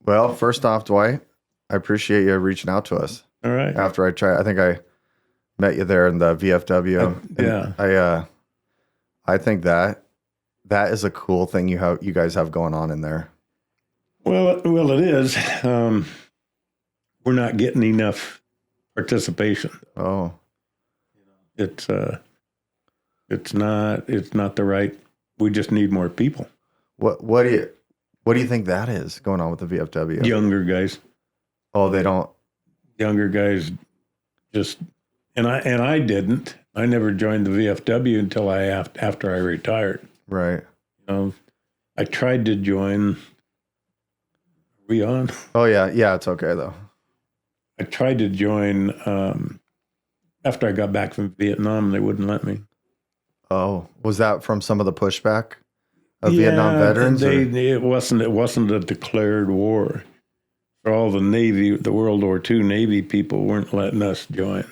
Well, first off, Dwight, I appreciate you reaching out to us. All right. After I think I met you there in the VFW. Yeah. I think that is a cool thing you guys have going on in there. Well, it is. We're not getting enough participation. Oh, It's not the right. We just need more people. what do you think that is going on with the VFW? Younger guys. Oh, they don't. Younger guys just, and I didn't. I never joined the VFW until after I retired. Right. I tried to join. Are we on? Oh yeah, it's okay though. I tried to join after I got back from Vietnam. They wouldn't let me. Oh, was that from some of the pushback of Vietnam veterans? It wasn't a declared war. For all the Navy, the World War II Navy people weren't letting us join.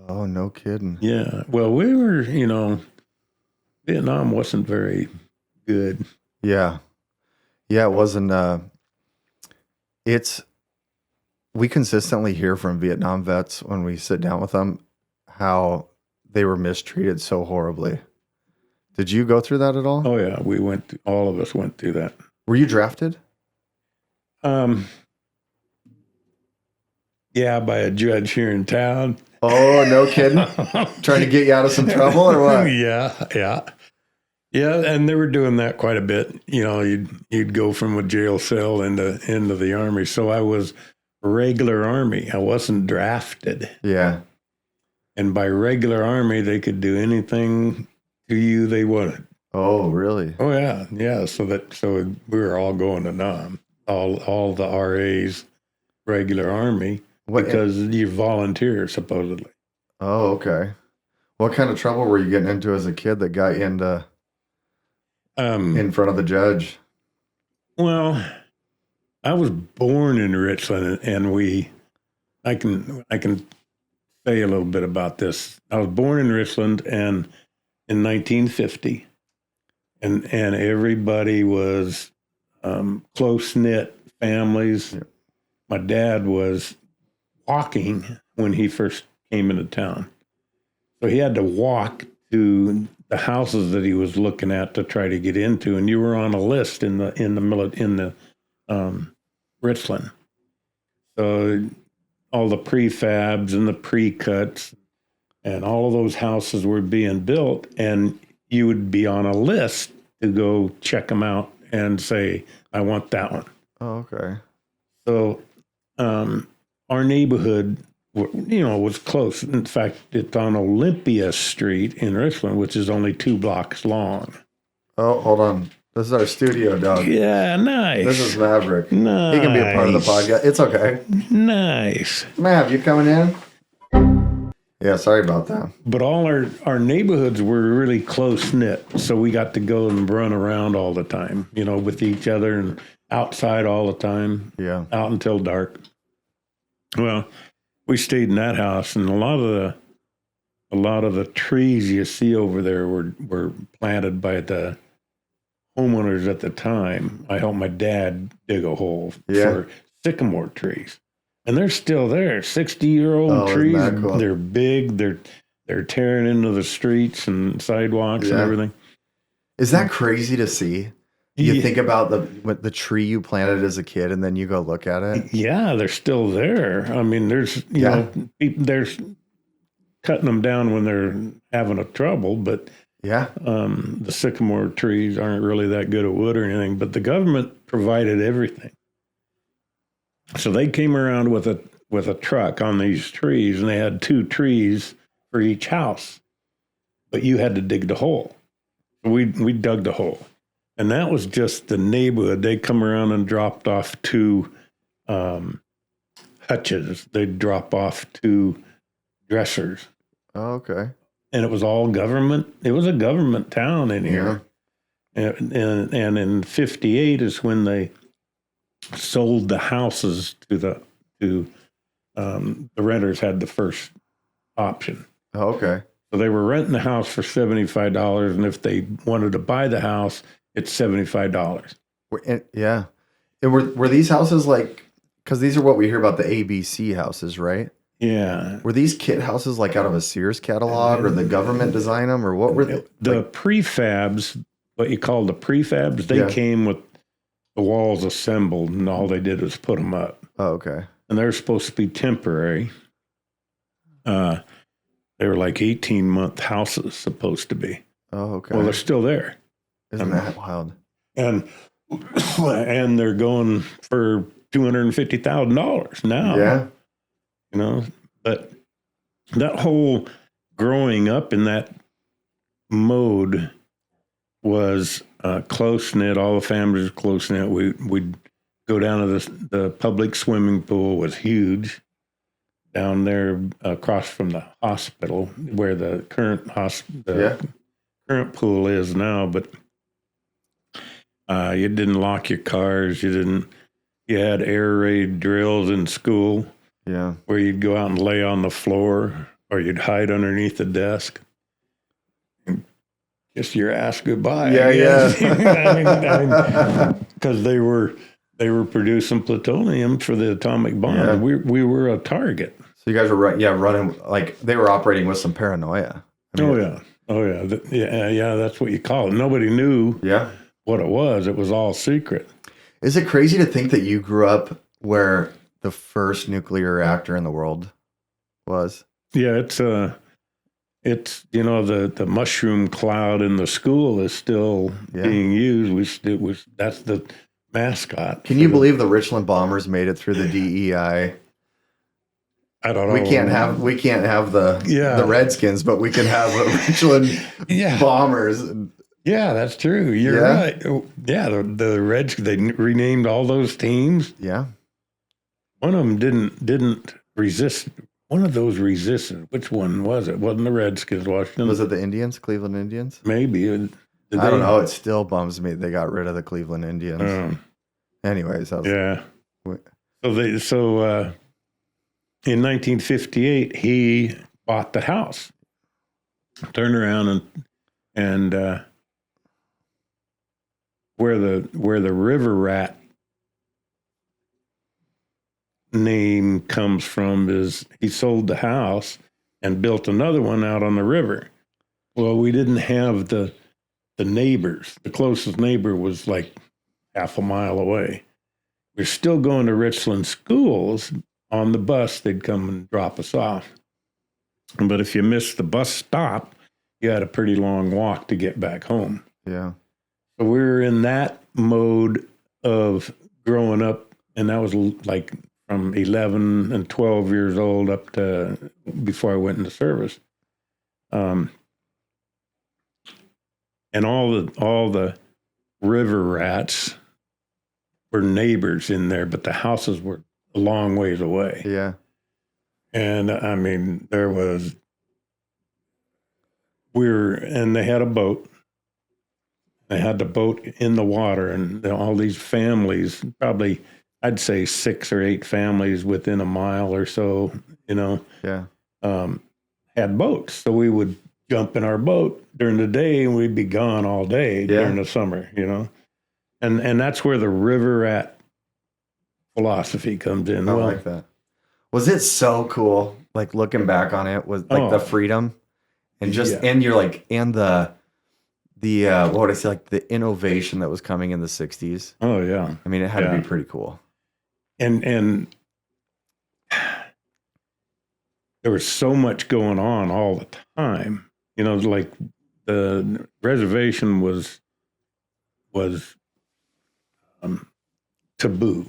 Oh, no kidding. Yeah. Well, we were, Vietnam wasn't very good. Yeah. Yeah, it wasn't. We consistently hear from Vietnam vets when we sit down with them how they were mistreated so horribly. Did you go through that at all? Oh yeah, all of us went through that. Were you drafted? Yeah, by a judge here in town. Oh, no kidding. Trying to get you out of some trouble or what? Yeah. And they were doing that quite a bit. You'd go from a jail cell into the Army. So I was regular Army. I wasn't drafted. Yeah. And by regular Army, they could do anything to you they wanted. Oh, really? Oh yeah. So we were all going to Nam. All the RAs, regular Army, because you volunteer supposedly. Oh, okay. What kind of trouble were you getting into as a kid that got you into in front of the judge? Well, I was born in Richland, and I can say a little bit about this. I was born in Richland, and in 1950, and everybody was close knit families. Yeah. My dad was walking when he first came into town, so he had to walk to the houses that he was looking at to try to get into, and you were on a list in the Richland. So all the prefabs and the pre-cuts and all of those houses were being built, and you would be on a list to go check them out and say, I want that one. Oh, okay. So our neighborhood, was close. In fact, it's on Olympia Street in Richland, which is only 2 blocks long. Oh, hold on. This is our studio, dog. Yeah, nice. This is Maverick. Nice. He can be a part of the podcast. It's okay. Nice. Mav, you coming in? Yeah, sorry about that. But all our neighborhoods were really close-knit, so we got to go and run around all the time, with each other and outside all the time. Yeah. Out until dark. Well, we stayed in that house, and a lot of the trees you see over there were planted by the homeowners at the time. I helped my dad dig a hole for sycamore trees, and they're still there. 60-year-old trees. Cool? They're big. They're tearing into the streets and sidewalks and everything. Is that crazy to see? You think about the tree you planted as a kid, and then you go look at it. Yeah, they're still there. I mean, there's there's cutting them down when they're having a trouble, but the sycamore trees aren't really that good at wood or anything. But the government provided everything, so they came around with a truck on these trees, and they had 2 trees for each house, but you had to dig the hole. We dug the hole. And that was just the neighborhood. They come around and dropped off 2 hutches. They'd drop off 2 dressers. Oh, okay. And it was all government. It was a government town in here. Yeah. And in 58 is when they sold the houses to the renters had the first option. Oh, okay. So they were renting the house for $75, and if they wanted to buy the house, it's $75. Yeah. And were these houses like, because these are what we hear about the ABC houses, right? Yeah. Were these kit houses like out of a Sears catalog, or the government design them, or what were they? The prefabs, what you call the prefabs, they came with the walls assembled, and all they did was put them up. Oh, okay. And they're supposed to be temporary. They were like 18-month houses supposed to be. Oh, okay. Well, they're still there. Isn't that wild? And they're going for $250,000 now. Yeah. You know, but that whole growing up in that mode was close knit. All the families were close knit. We'd go down to the public swimming pool was huge down there across from the hospital where the current current pool is now. But you didn't lock your cars. You had air raid drills in school. Yeah. Where you'd go out and lay on the floor, or you'd hide underneath the desk. Kiss your ass goodbye. Yeah. I mean, because they were producing plutonium for the atomic bomb. Yeah. We were a target. So you guys were running, like they were operating with some paranoia. Oh yeah. That's what you call it. Nobody knew. What it was. It was all secret. Is it crazy to think that you grew up where the first nuclear reactor in the world was? Yeah, it's the mushroom cloud in the school is still being used. That's the mascot. Can you believe the Richland bombers made it through the DEI? I don't know. We can't have the Redskins, but we can have Richland bombers. Yeah, that's true. You're right. Yeah, the Reds, they renamed all those teams. Yeah. One of them didn't resist. One of those resisted. Which one was it? Wasn't the Redskins, Washington? Was it the Indians, Cleveland Indians? Maybe. I don't know. It still bums me they got rid of the Cleveland Indians. Anyways. In 1958, he bought the house, turned around and where the river rat name comes from is he sold the house and built another one out on the river. Well, we didn't have the neighbors. The closest neighbor was like half a mile away. We're still going to Richland schools. On the bus, they'd come and drop us off. But if you missed the bus stop, you had a pretty long walk to get back home. Yeah. So we were in that mode of growing up, and that was like from 11 and 12 years old up to before I went into service. And all the river rats were neighbors in there, but the houses were a long ways away. Yeah. And I mean, they had a boat. They had the boat in the water, and all these families, probably I'd say 6 or 8 families within a mile or so, had boats. So we would jump in our boat during the day, and we'd be gone all day during the summer, And that's where the river rat philosophy comes in. I like that. Was it so cool? Like looking back on it, was like the freedom and and you're like, and the what would I say, like the innovation that was coming in the 60s. Oh yeah. I mean, it had to be pretty cool. And there was so much going on all the time. Like the reservation was taboo.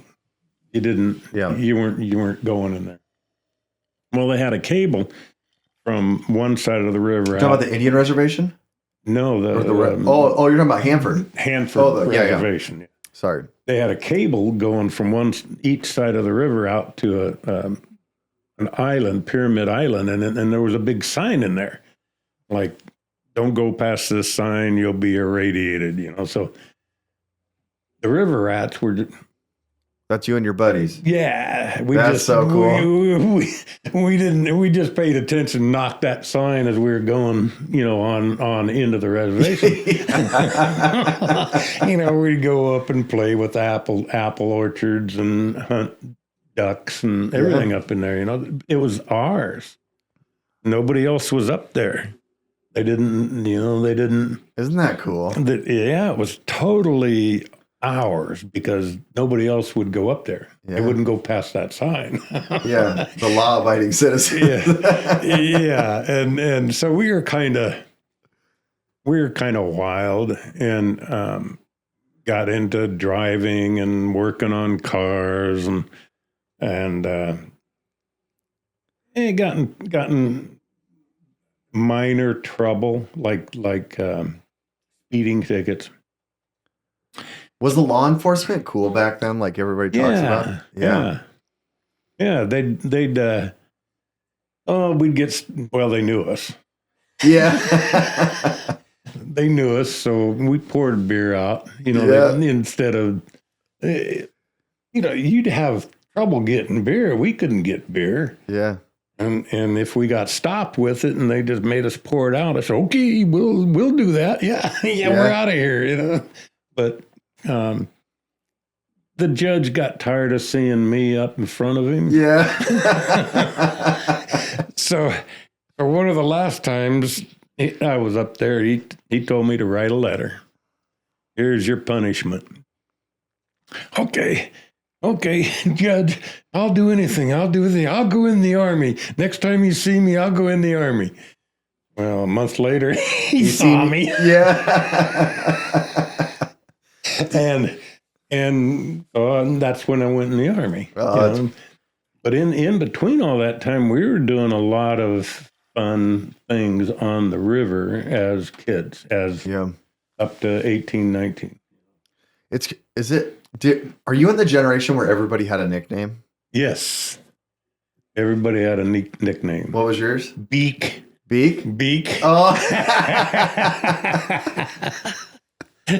You weren't going in there. Well, they had a cable from one side of the river. Talking about the Indian reservation? No, you're talking about Hanford. Reservation. Yeah. Sorry. They had a cable going from each side of the river out to an island, Pyramid Island, and there was a big sign in there, like, don't go past this sign, you'll be irradiated. So the river rats were. That's you and your buddies. Yeah, That's so cool. We just paid attention, knocked that sign as we were going, on into the reservation. We'd go up and play with apple orchards and hunt ducks and everything up in there. It was ours. Nobody else was up there. They didn't. Isn't that cool? It was totally ours because nobody else would go up there. Yeah. They wouldn't go past that sign. Yeah, the law-abiding citizens. Yeah, and so we were kind of wild and got into driving and working on cars and gotten minor trouble like speeding tickets. Was the law enforcement cool back then, like everybody talks about? Yeah. They'd they knew us. Yeah. They knew us, so we poured beer out. Instead of, you'd have trouble getting beer. We couldn't get beer. Yeah. And if we got stopped with it and they just made us pour it out, I said, okay, we'll do that. Yeah, we're out of here, But the judge got tired of seeing me up in front of him. Yeah. So for one of the last times I was up there, he told me to write a letter. Here's your punishment. Okay, Judge, I'll do anything. I'll go in the Army. Next time you see me, I'll go in the Army. Well, a month later, he saw me. Yeah. and that's when I went in the Army. But in between all that time, we were doing a lot of fun things on the river as kids, up to 18, 19. Are you in the generation where everybody had a nickname? Yes. Everybody had a nickname. What was yours? Beak. Beak? Oh.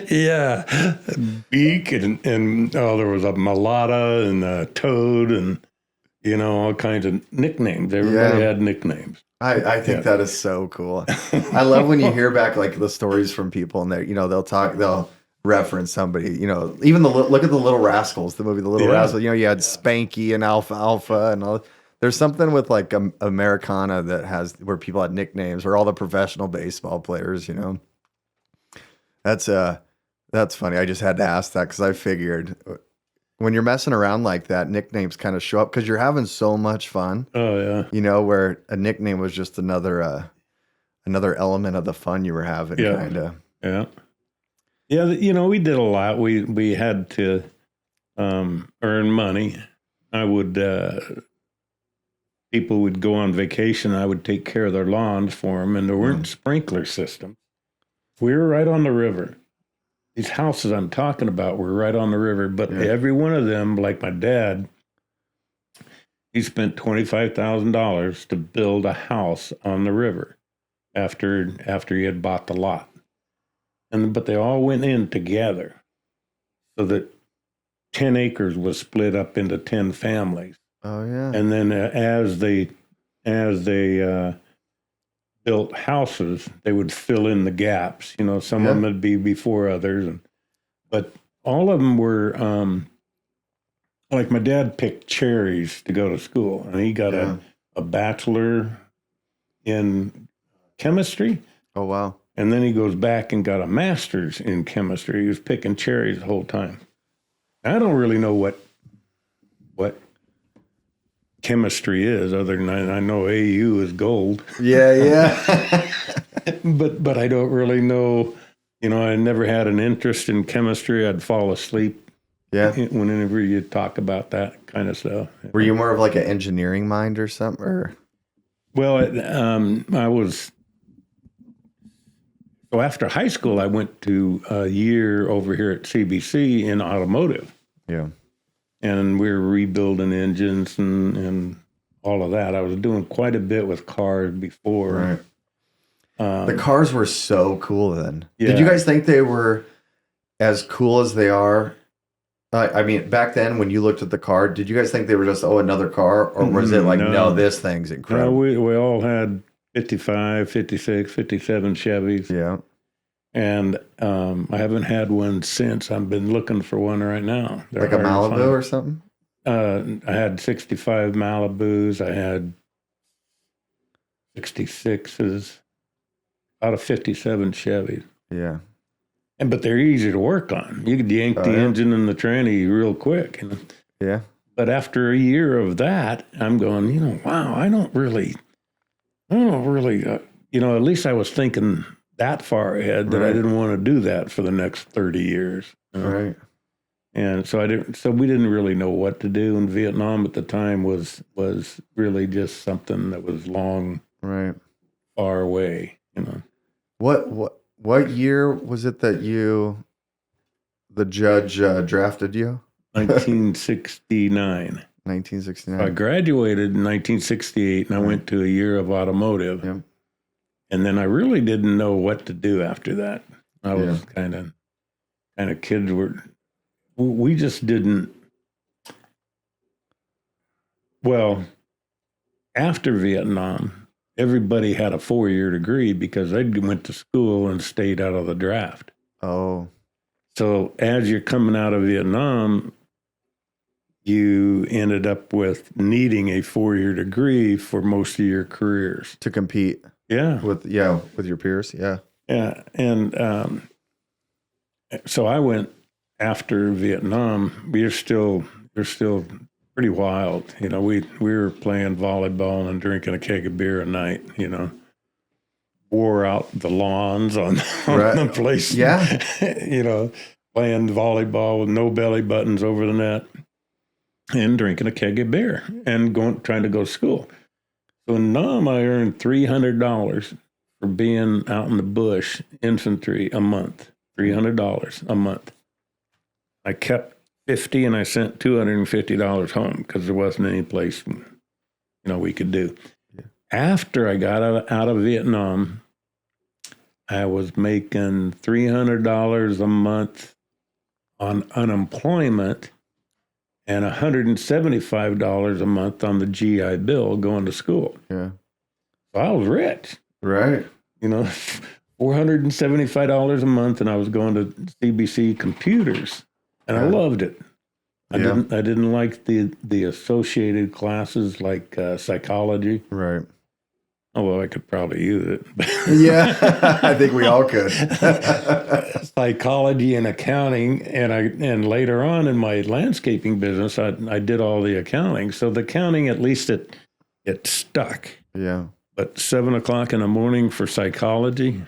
Yeah. Beak and there was a Mulata and a Toad and, all kinds of nicknames. Everybody had nicknames. I think that is so cool. I love when you hear back like the stories from people and they'll reference somebody, even look at the Little Rascals, the movie The Little Rascals. You had Spanky and Alfalfa and all. There's something with like Americana where people had nicknames, or all the professional baseball players. That's funny. I just had to ask that because I figured when you're messing around like that, nicknames kind of show up because you're having so much fun. Oh yeah. Where a nickname was just another element of the fun you were having. Yeah. Kind of. Yeah. Yeah, we did a lot. We had to earn money. People would go on vacation. I would take care of their lawns for them, and there weren't sprinkler systems. We were right on the river. These houses I'm talking about were right on the river, but every one of them, like my dad, he spent $25,000 to build a house on the river after he had bought the lot. But they all went in together so that 10 acres was split up into 10 families. Oh, yeah. And then as they built houses, they would fill in the gaps. Some of them would be before others. But all of them were, like my dad picked cherries to go to school. And he got a bachelor in chemistry. Oh, wow. And then he goes back and got a master's in chemistry. He was picking cherries the whole time. I don't really know what chemistry is, other than I know AU is gold. Yeah. But I don't really know. I never had an interest in chemistry. I'd fall asleep. Yeah. Whenever you talk about that kind of stuff. Were you more of like an engineering mind or something? Or? Well, I was. So after high school, I went to a year over here at CBC in automotive. Yeah. And we were rebuilding engines and all of that. I was doing quite a bit with cars before. Right. The cars were so cool then. Yeah. Did you guys think they were as cool as they are I mean, back then when you looked at the car, did you guys think they were just another car, or was it like no, this thing's incredible? No, we all had 55, 56, 57 Chevys. Yeah. And I haven't had one since. I've been looking for one right now. They're like a Malibu or something? I had 65 Malibus. I had 66s, out of 57 Chevys. Yeah. But they're easy to work on. You could yank the engine and the tranny real quick. Yeah. But after a year of that, I'm going, wow, I don't really, at least I was thinking that far ahead that I didn't want to do that for the next 30 years. Right. And so we didn't really know what to do. And Vietnam at the time was really just something that was long, far away, What year was it that the judge drafted you? 1969. 1969. I graduated in 1968, and I went to a year of automotive. Yep. And then I really didn't know what to do after that. I was kind of kids we just didn't. Well, after Vietnam, everybody had a 4-year degree because they went to school and stayed out of the draft. Oh. So as you're coming out of Vietnam, you ended up with needing a 4-year degree for most of your careers. To compete. Yeah. With your peers. Yeah. Yeah. And so I went after Vietnam. We're still pretty wild. We were playing volleyball and drinking a keg of beer a night, wore out the lawns on the place. Yeah. Playing volleyball with no belly buttons over the net and drinking a keg of beer and trying to go to school. So in Nam, I earned $300 for being out in the bush, infantry, a month. $300 a month. I kept $50 and I sent $250 home because there wasn't any place, we could do. Yeah. After I got out of Vietnam, I was making $300 a month on unemployment and $175 a month on the GI Bill going to school. Yeah. So I was rich. Right. $475 a month, and I was going to CBC Computers, and I loved it. I didn't like the associated classes like psychology. Right. Although I could probably use it. Yeah, I think we all could. Psychology and accounting, and later on in my landscaping business, I did all the accounting. So the accounting, at least it stuck. Yeah. But 7 o'clock in the morning for psychology,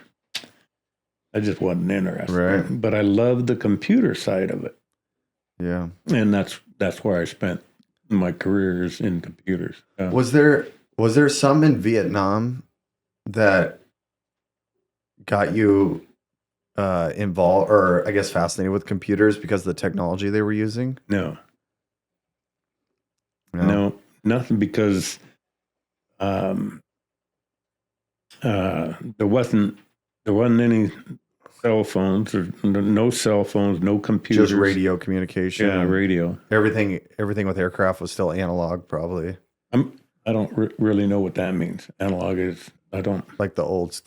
I just wasn't interested. Right. But I loved the computer side of it. Yeah. And that's where I spent my careers in computers. Was there some in Vietnam that got you involved, or I guess fascinated with computers because of the technology they were using? No, nothing, because there wasn't any cell phones, or no cell phones, no computers. Just radio communication. Yeah, radio. Everything with aircraft was still analog, probably. I don't really know what that means. Analog is, I don't. Like the old,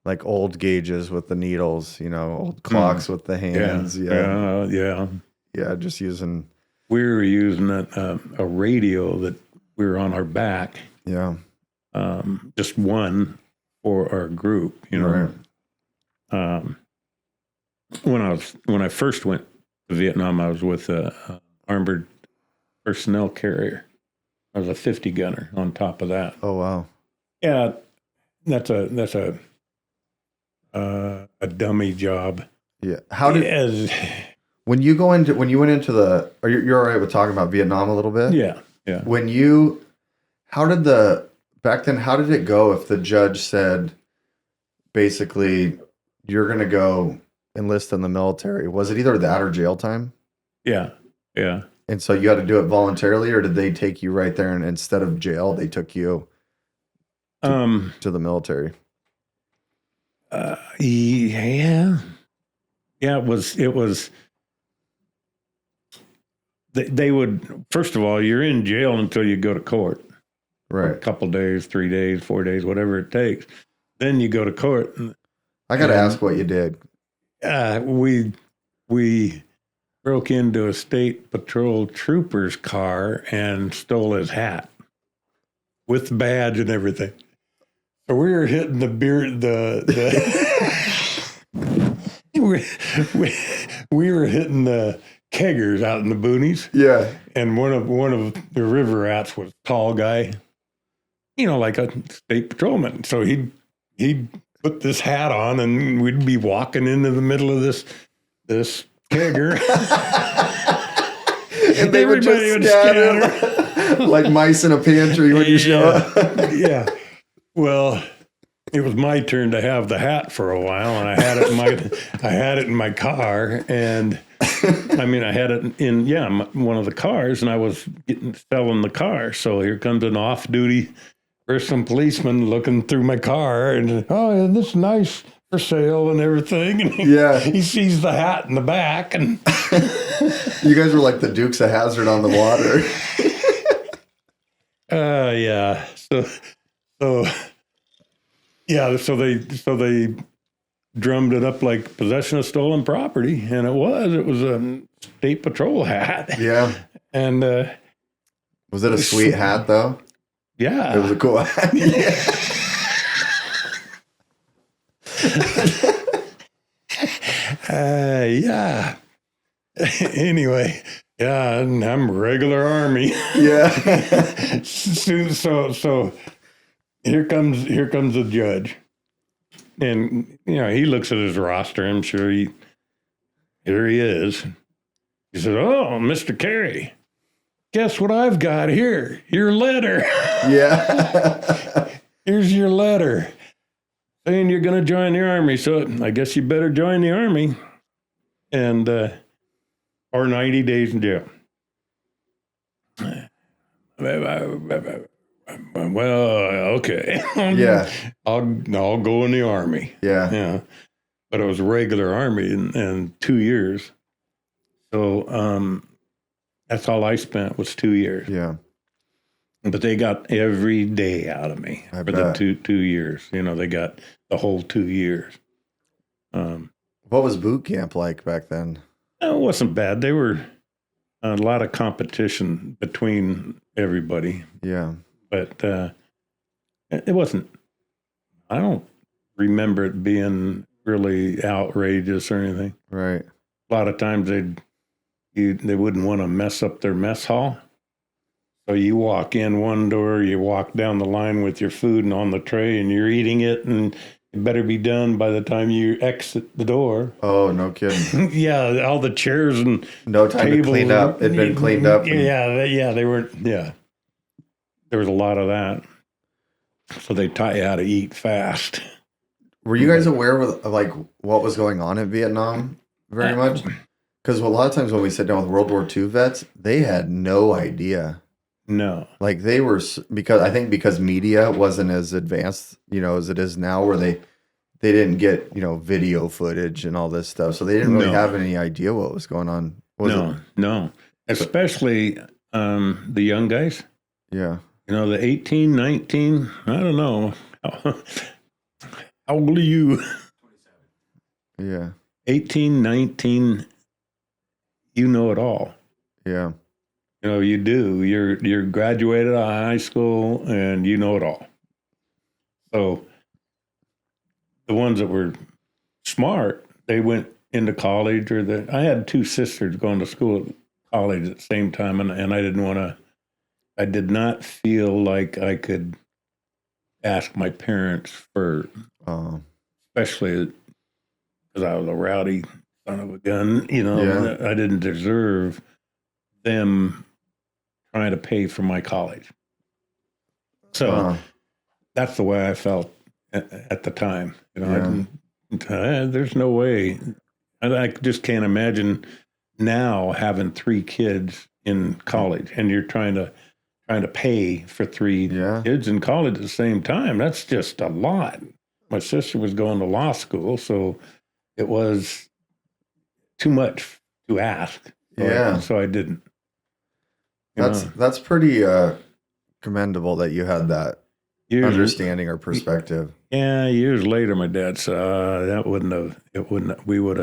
like old gauges with the needles, old clocks with the hands. Yeah. Yeah, just using. We were using a radio that we were on our back. Yeah. Just one for our group, Right. When I first went to Vietnam, I was with a armored personnel carrier. I was a 50 gunner on top of that. Oh wow! Yeah, that's a dummy job. Yeah. How did when you went into the? You're all right with talking about Vietnam a little bit? Yeah. Back then? How did it go if the judge said, basically, you're going to go enlist in the military? Was it either that or jail time? Yeah. And so you had to do it voluntarily, or did they take you right there and instead of jail, they took you to the military? Yeah. It was they would, first of all, you're in jail until you go to court. Right. A couple days, 3 days, 4 days, whatever it takes. Then you go to court. I got to ask what you did. We broke into a state patrol trooper's car and stole his hat with the badge and everything. So we were hitting the beer, we were hitting the keggers out in the boonies. Yeah. And one of the river rats was a tall guy, like a state patrolman. So he'd put this hat on, and we'd be walking into the middle of this kegger. And they would just scatter like mice in a pantry when you show up. Yeah. Well, it was my turn to have the hat for a while, and I had it in my car, and I had it in one of the cars, and I was selling the car. So here comes an off-duty person policeman looking through my car, and this is nice for sale and everything. And he sees the hat in the back, and you guys were like the Dukes of Hazzard on the water. Yeah. So they drummed it up like possession of stolen property, and it was a state patrol hat. Yeah. And was it a sweet hat though? Yeah. It was a cool hat. Yeah. Anyway, I'm regular Army. Yeah. So here comes the judge, and he looks at his roster. I'm sure here he is. He said, "Oh, Mr. Carey, guess what I've got here? Your letter." Yeah. Here's your letter saying you're going to join the Army. So I guess you better join the Army, and or 90 days in jail. Well, okay. Yeah. I'll go in the Army. Yeah. Yeah. But it was regular Army in 2 years. So that's all I spent was 2 years. Yeah. But they got every day out of me for the two years. They got the whole 2 years. What was boot camp like back then? It wasn't bad. They were a lot of competition between everybody. Yeah. But it wasn't, I don't remember it being really outrageous or anything. Right. A lot of times they wouldn't want to mess up their mess hall. So you walk in one door, you walk down the line with your food and on the tray, and you're eating it, and it better be done by the time you exit the door. Oh, no kidding. Yeah, all the chairs and no time to clean up. It'd been cleaned up. They weren't. Yeah, there was a lot of that. So they taught you how to eat fast. Were you guys aware of like what was going on in Vietnam very much? Because a lot of times when we sit down with World War II vets, they had no idea. No. Like they were, because media wasn't as advanced, as it is now, where they didn't get, video footage and all this stuff. So they didn't really have any idea what was going on. No. Especially the young guys. Yeah. The 18, 19, I don't know. How old are you? 27. Yeah. 18, 19, you know it all. Yeah. You do. You're graduated out of high school, and you know it all. So the ones that were smart, they went into college, I had two sisters going to school at college at the same time, and I didn't want to. I did not feel like I could ask my parents for, especially because I was a rowdy son of a gun. I didn't deserve them trying to pay for my college. So that's the way I felt at the time. There's no way. I just can't imagine now having 3 kids in college, and you're trying to pay for 3 kids in college at the same time. That's just a lot. My sister was going to law school, so it was too much to ask. So I didn't. That's pretty commendable that you had that understanding or perspective. Yeah, years later, my dad said, we would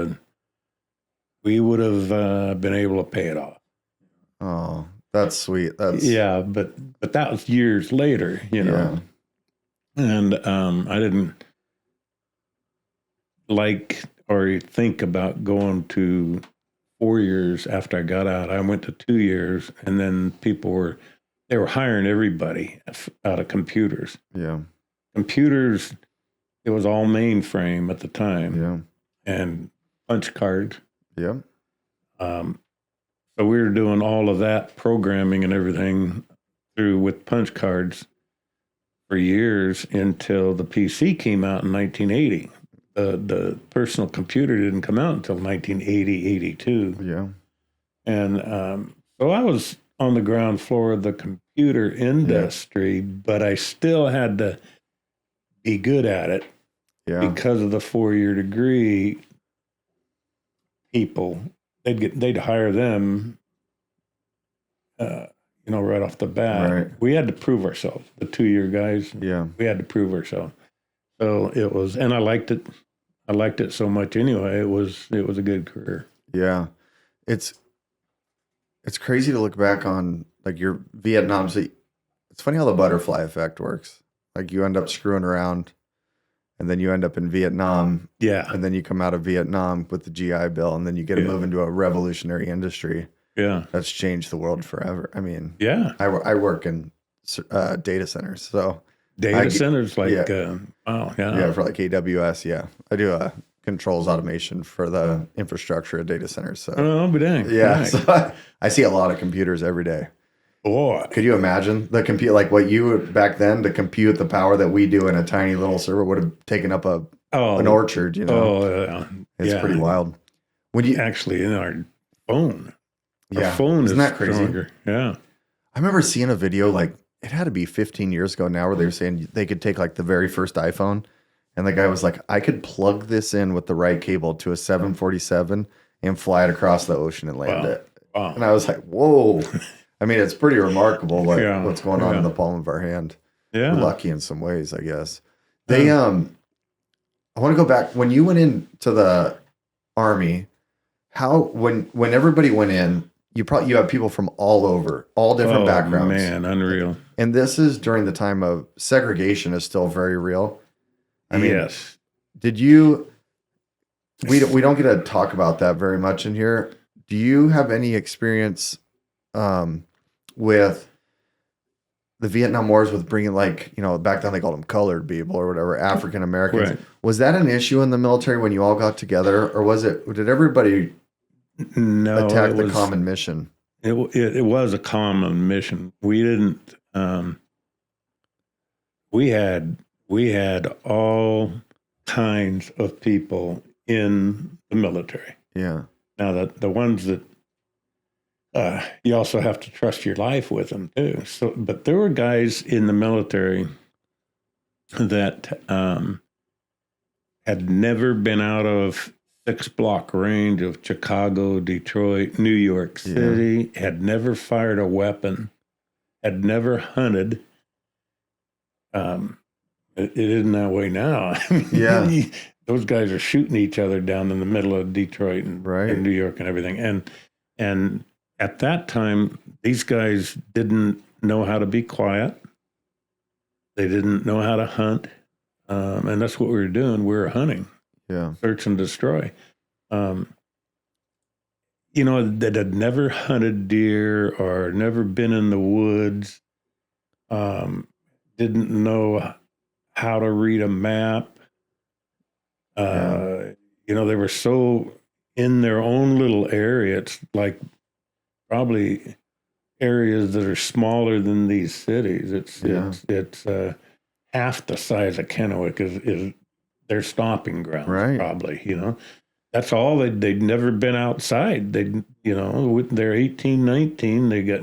have been able to pay it off. Oh, that's sweet. Yeah, but that was years later, Yeah. And I didn't like or think about going to 4 years after I got out. I went to 2 years, and then they were hiring everybody out of computers. Yeah. Computers, it was all mainframe at the time. Yeah. And punch cards. Yeah. So we were doing all of that programming and everything with punch cards for years until the PC came out in 1980. The personal computer didn't come out until 1980, 82. Yeah. And so I was on the ground floor of the computer industry, but I still had to be good at it because of the 4-year degree. People, they'd hire them, right off the bat. Right. We had to prove ourselves. The 2-year guys, we had to prove ourselves. So it was, and I liked it. I liked it so much anyway. It was a good career. Yeah, it's crazy to look back on like your Vietnam. So it's funny how the butterfly effect works. Like you end up screwing around, and then you end up in Vietnam. Yeah, and then you come out of Vietnam with the GI Bill, and then you get to move into a revolutionary industry. Yeah, that's changed the world forever. I mean, I work in data centers, so. Data centers, like, for like AWS, yeah. I do controls automation for the infrastructure of data centers. So, I'll be dang. Yeah, so I see a lot of computers every day. Boy. Could you imagine the compute, like what you would back then, to compute the power that we do in a tiny little server would have taken up an orchard, It's pretty wild. When you actually in our phone. Yeah. Our phone Isn't that crazy? Stronger. Yeah. I remember seeing a video like, it had to be 15 years ago now, where they were saying they could take like the very first iPhone, and the guy was like, I could plug this in with the right cable to a 747 and fly it across the ocean and land it. Wow. And I was like, whoa. I mean, it's pretty remarkable what's going on in the palm of our hand. Yeah. We're lucky in some ways, I guess. I want to go back. When you went into the Army, when everybody went in, you have people from all over, all different backgrounds. Man, unreal. And this is during the time of segregation is still very real. I mean, yes. Did you? We don't get to talk about that very much in here. Do you have any experience with the Vietnam Wars, with bringing back then they called them colored people or whatever, African Americans? Right. Was that an issue in the military when you all got together, or did everybody attack the common mission? It was a common mission. We didn't. We had all kinds of people in the military. Yeah. Now the ones that you also have to trust your life with them too. So, but there were guys in the military that had never been out of 6-block range of Chicago, Detroit, New York City, had never fired a weapon, had never hunted. It isn't that way now. I mean, those guys are shooting each other down in the middle of Detroit and New York and everything. And at that time, these guys didn't know how to be quiet. They didn't know how to hunt. And that's what we were doing. We were hunting. Yeah. Search and destroy. That had never hunted deer or never been in the woods, didn't know how to read a map. They were so in their own little area. It's like probably areas that are smaller than these cities. It's half the size of Kennewick is their stomping ground, probably, That's all. They'd never been outside. With their 18, 19, they got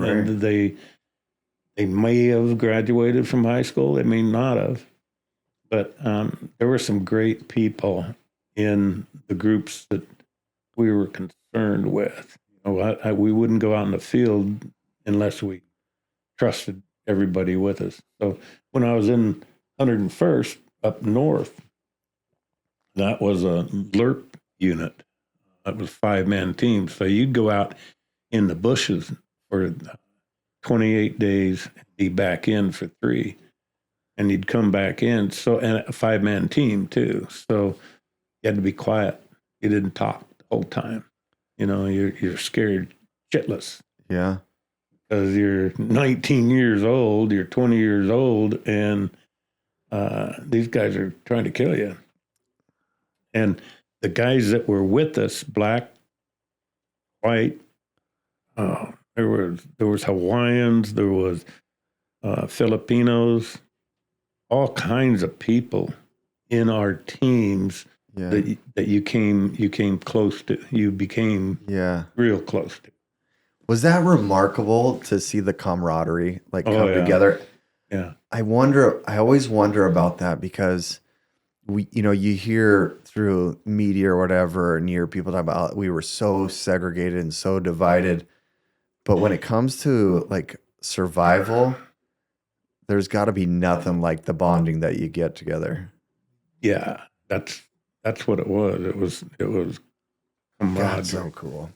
they may have graduated from high school. They may not have. But there were some great people in the groups that we were concerned with. We wouldn't go out in the field unless we trusted everybody with us. So when I was in 101st up north, that was a LERP unit. That was 5-man teams. So you'd go out in the bushes for 28 days, be back in for 3, and you'd come back in. So, and a 5-man team too. So you had to be quiet. You didn't talk the whole time. You're scared shitless. Yeah. Because you're 19 years old, you're 20 years old, and these guys are trying to kill you. And the guys that were with us, black, white, there was Hawaiians, there was Filipinos, all kinds of people in our teams that you came close to. You became real close to. Was that remarkable to see the camaraderie come together? Yeah. I always wonder about that, because you hear through media or whatever, and you hear people talk about we were so segregated and so divided. But when it comes to survival, there's got to be nothing like the bonding that you get together. Yeah, that's what it was. It was camaraderie. That's so cool.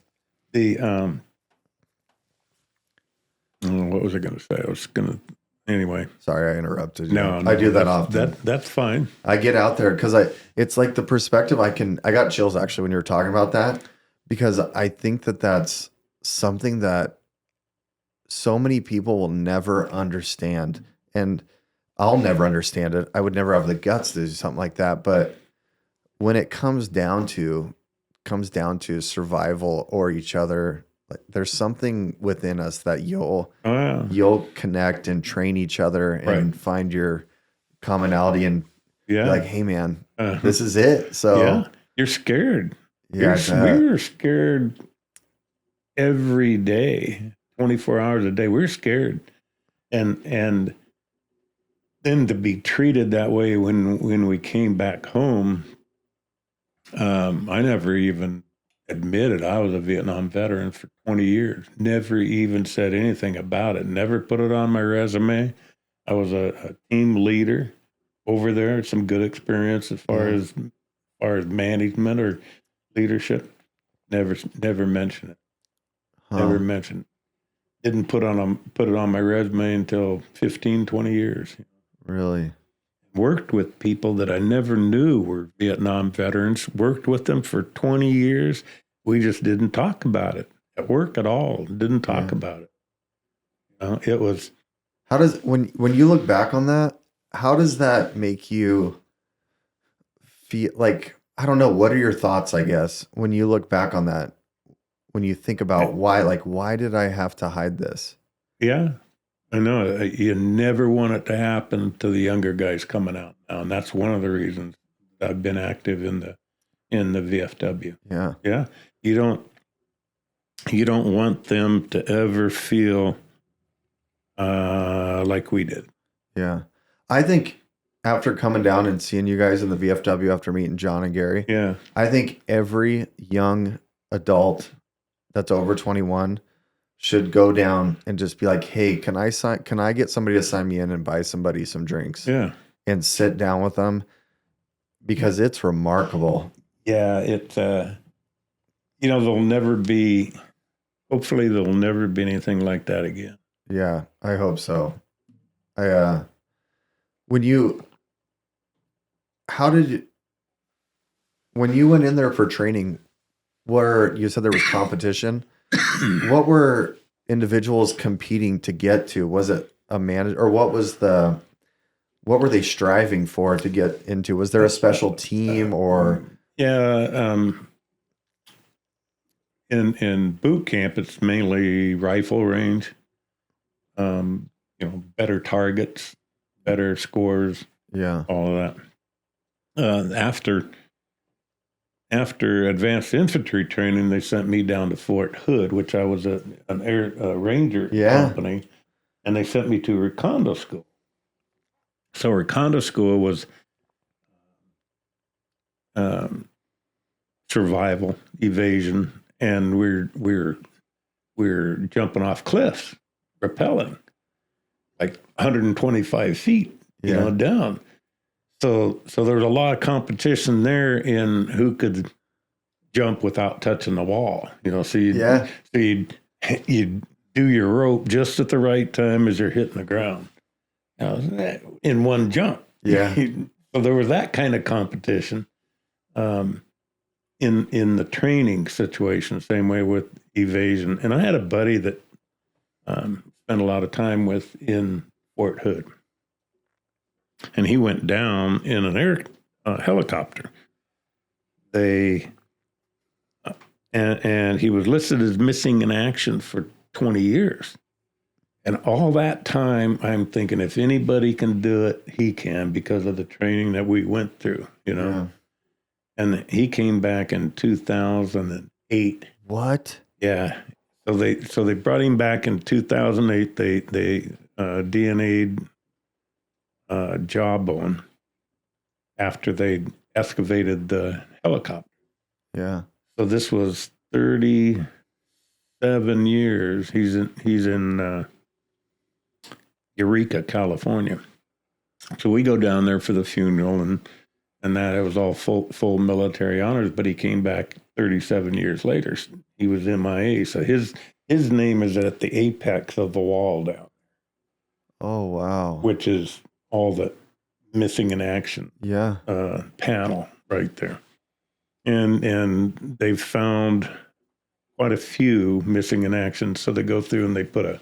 What was I going to say? I was going to anyway. Sorry, I interrupted you. No, I do that often. That's fine. I get out there because it's like the perspective I got chills actually when you were talking about that, because I think that that's something that so many people will never understand, and I'll never understand it. I would never have the guts to do something like that. But when it comes down to survival or each other, there's something within us that you'll connect and train each other and find your commonality and be like, hey man, this is it. So you're scared. Yeah, we were scared every day, 24 hours a day. We were scared, and then to be treated that way when we came back home, I never even admitted I was a Vietnam veteran for 20 years. Never even said anything about it. Never put it on my resume. I was a team leader over there. Some good experience as far as management or leadership. Never mentioned it. Never mentioned it. Didn't put it on my resume until 15, 20 years. Really? Worked with people that I never knew were Vietnam veterans. Worked with them for 20 years. We just didn't talk about it at work at all. Didn't talk about it. It was. How does when you look back on that? How does that make you feel? I don't know. What are your thoughts? I guess when you look back on that, when you think about why did I have to hide this? Yeah. I know you never want it to happen to the younger guys coming out now, and that's one of the reasons I've been active in the VFW. Yeah, yeah. You don't want them to ever feel like we did. Yeah, I think after coming down and seeing you guys in the VFW after meeting John and Gary, I think every young adult that's over 21 should go down and just be like, hey, can I get somebody to sign me in and buy somebody some drinks? Yeah. And sit down with them, because it's remarkable. Yeah. Hopefully there'll never be anything like that again. Yeah, I hope so. When you went in there for training, you said there was competition. What were individuals competing to get to? Was it a manager, or what were they striving for to get into? Was there a special team or? Yeah. In boot camp, it's mainly rifle range, better targets, better scores. Yeah. All of that. After advanced infantry training, they sent me down to Fort Hood, which I was a ranger company, and they sent me to Recondo School. So Recondo School was survival, evasion, and we're jumping off cliffs. rappelling like 125 feet, down. So there was a lot of competition there in who could jump without touching the wall. So you'd do your rope just at the right time as you're hitting the ground. In one jump. Yeah. So there was that kind of competition in the training situation, same way with evasion. And I had a buddy that spent a lot of time with in Fort Hood. And he went down in an helicopter. And he was listed as missing in action for 20 years. And all that time, I'm thinking, if anybody can do it, he can, because of the training that we went through, Yeah. And he came back in 2008. What? Yeah. So they brought him back in 2008. They DNA'd jawbone after they excavated the helicopter. Yeah. So this was 37 years. He's in Eureka, California. So we go down there for the funeral, and that it was all full military honors. But he came back 37 years later. He was MIA. So his name is at the apex of the wall down. Oh wow! Which is all the missing in action. Yeah. Panel right there, and they've found quite a few missing in action. So they go through and they put a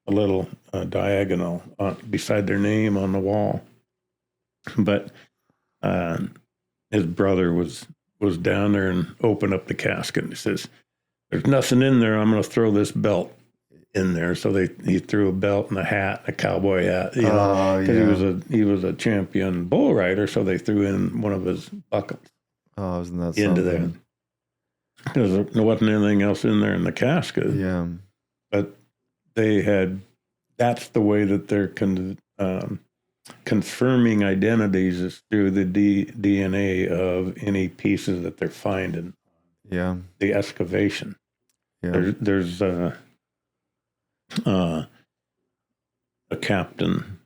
little diagonal beside their name on the wall. But his brother was down there and opened up the casket, and he says, "There's nothing in there. I'm going to throw this belt in there." So he threw a belt and a hat, a cowboy hat, because he was a champion bull rider. So they threw in one of his buckles. Oh, isn't that into something? there? Because there wasn't anything else in there in the casket. Yeah, but that's the way that they're confirming identities, is through the DNA of any pieces that they're finding. Yeah. The excavation. Yeah. There's a captain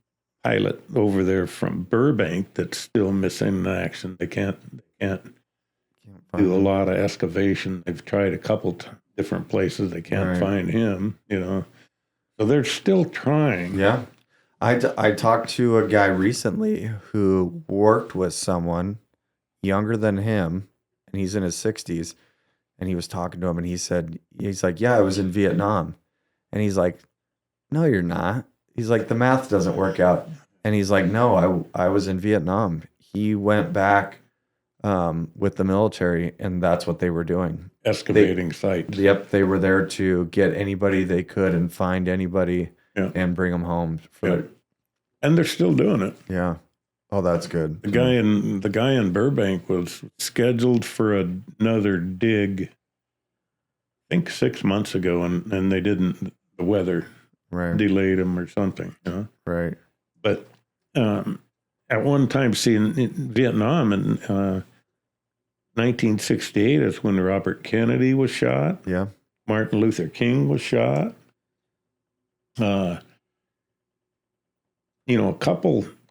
pilot over there from Burbank that's still missing in action. They can't do a lot of excavation. They've tried a couple different places. They can't find him, So they're still trying. Yeah. I talked to a guy recently who worked with someone younger than him, and he's in his 60s, and he was talking to him, and he's like, "Yeah, I was in Vietnam." And he's like, "No, you're not." He's like, "The math doesn't work out." And he's like, "No, I was in Vietnam." He went back with the military, and that's what they were doing. Excavating sites. Yep, they were there to get anybody they could and find anybody and bring them home. And they're still doing it. Yeah. Oh, that's good. The guy in Burbank was scheduled for another dig, I think 6 months ago, and they didn't. The weather delayed him or something. Right. But at one time, in Vietnam in 1968 is when Robert Kennedy was shot. Yeah. Martin Luther King was shot. A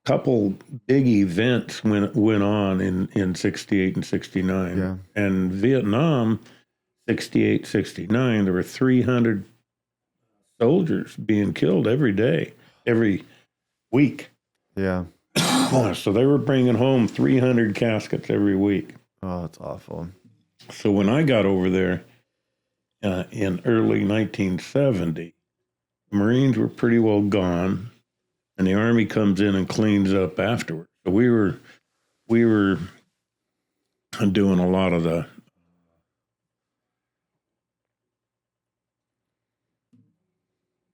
couple big events went on in 68 and 69. Yeah. And Vietnam, 68, 69, there were 300 soldiers being killed every day, every week. Yeah. So they were bringing home 300 caskets every week. Oh, that's awful. So when I got over there in early 1970, the Marines were pretty well gone, and the Army comes in and cleans up afterwards. So we were doing a lot of the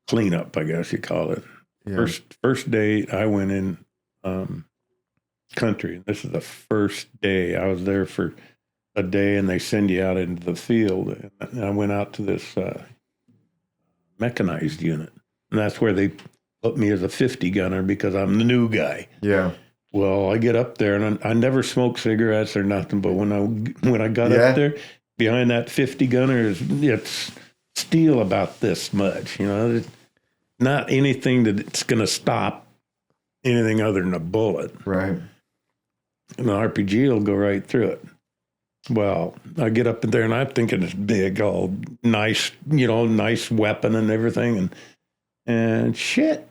cleanup, I guess you call it. Yeah. First day I went in country. This is the first day. I was there for a day, and they send you out into the field. And I went out to this mechanized unit, and that's where they put me as a 50 gunner because I'm the new guy. Yeah. Well, I get up there, and I never smoked cigarettes or nothing. But when I got up there, behind that 50 gunner it's steel about this much, not anything that's going to stop anything other than a bullet. Right. And the RPG will go right through it. Well, I get up in there and I'm thinking it's big, all nice, nice weapon and everything. And shit.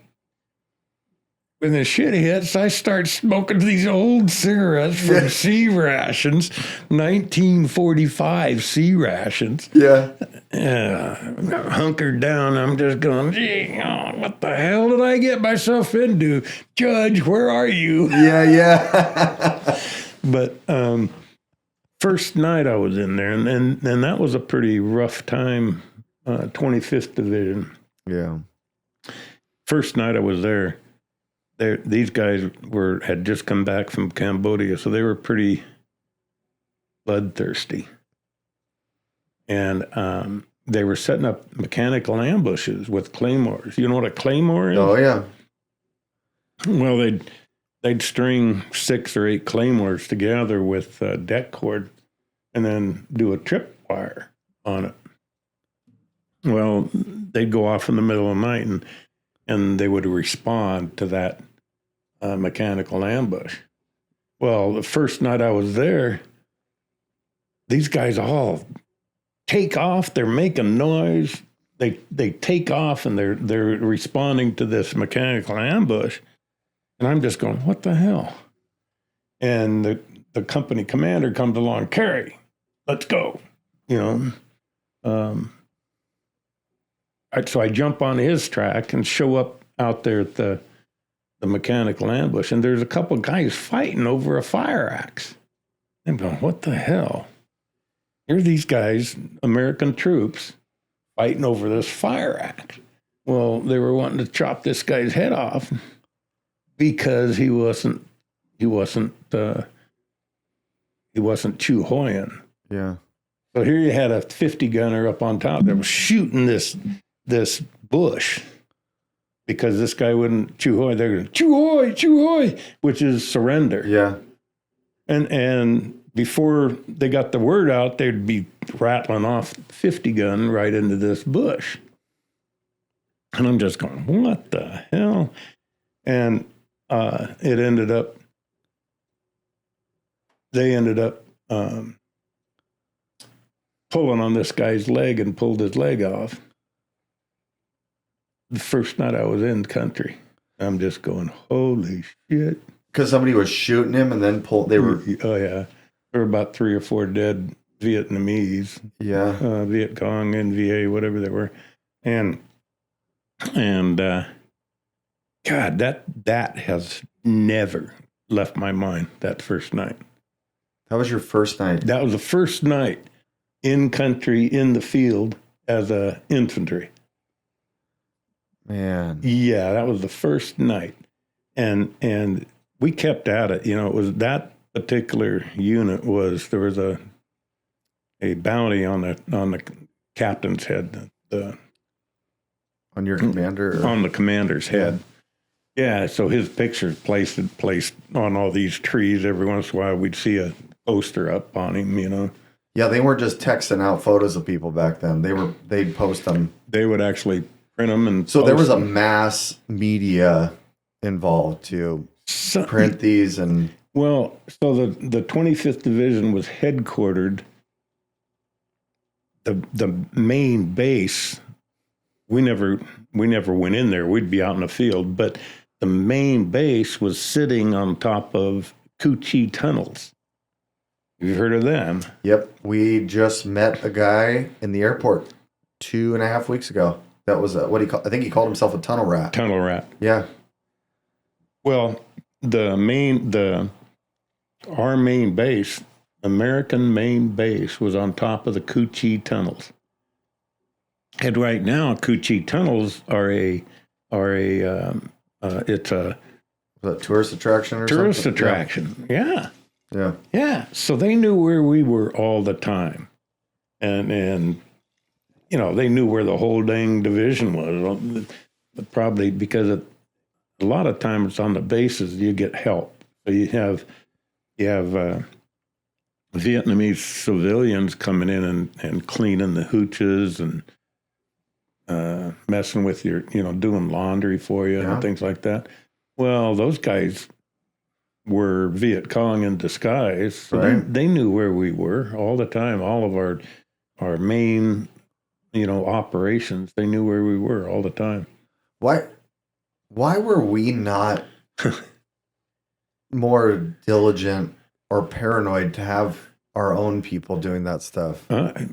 When the shit hits, I start smoking these old cigarettes from C rations, 1945 C rations. Yeah. Hunkered down. I'm just going, gee, what the hell did I get myself into? Judge, where are you? Yeah. But first night I was in there, and that was a pretty rough time, 25th Division. Yeah. First night I was there. These guys had just come back from Cambodia, so they were pretty bloodthirsty. And they were setting up mechanical ambushes with claymores. You know what a claymore is? Oh, yeah. Well, they'd string 6 or 8 claymores together with deck cord and then do a tripwire on it. Well, they'd go off in the middle of the night and they would respond to that mechanical ambush. Well, the first night I was there, these guys all take off. They're making noise. They take off and they're responding to this mechanical ambush. And I'm just going, what the hell? And the company commander comes along, Kerry, let's go. So I jump on his track and show up out there at the mechanical ambush, and there's a couple of guys fighting over a fire axe. I'm going, what the hell? Here are these guys, American troops, fighting over this fire axe. Well, they were wanting to chop this guy's head off because he wasn't Chu Hoyan. Yeah. So here you had a 50 gunner up on top that was shooting this bush. Because this guy wouldn't Chu Hoy, they're going Chu Hoy, which is surrender. Yeah. And before they got the word out, they'd be rattling off 50 gun right into this bush. And I'm just going, what the hell? And they ended up pulling on this guy's leg and pulled his leg off. The first night I was in country, I'm just going, holy shit. Because somebody was shooting him and then pulled, oh yeah. There were about 3 or 4 dead Vietnamese. Yeah. Viet Cong, NVA, whatever they were. And God, that has never left my mind, that first night. That was your first night? That was the first night in country, in the field, as a infantry. Man. Yeah, that was the first night. And we kept at it. It was that particular unit there was a bounty on the captain's head. On your commander? On the commander's head. Yeah, so his picture's placed on all these trees. Every once in a while we'd see a poster up on him, Yeah, they weren't just texting out photos of people back then. They'd post them. They would actually print them and so there was a mass media involved to print these. And well, so the 25th Division was headquartered. The main base, we never went in there. We'd be out in the field, but the main base was sitting on top of Cu Chi tunnels. You've heard of them? Yep, we just met a guy in the airport 2.5 weeks ago. That was I think he called himself a tunnel rat. Tunnel rat. Yeah. Well, our main base, American main base, was on top of the Cu Chi tunnels. And right now, Cu Chi tunnels are it's a tourist attraction or tourist something? attraction. Yeah. Yeah. Yeah. So they knew where we were all the time. And they knew where the whole dang division was. Probably because a lot of times on the bases you get help. So you have Vietnamese civilians coming in and cleaning the hooches and messing with your, doing laundry for you and things like that. Well, those guys were Viet Cong in disguise. So they knew where we were all the time. All of our main, operations, they knew where we were all the time. Why were we not more diligent or paranoid to have our own people doing that stuff? I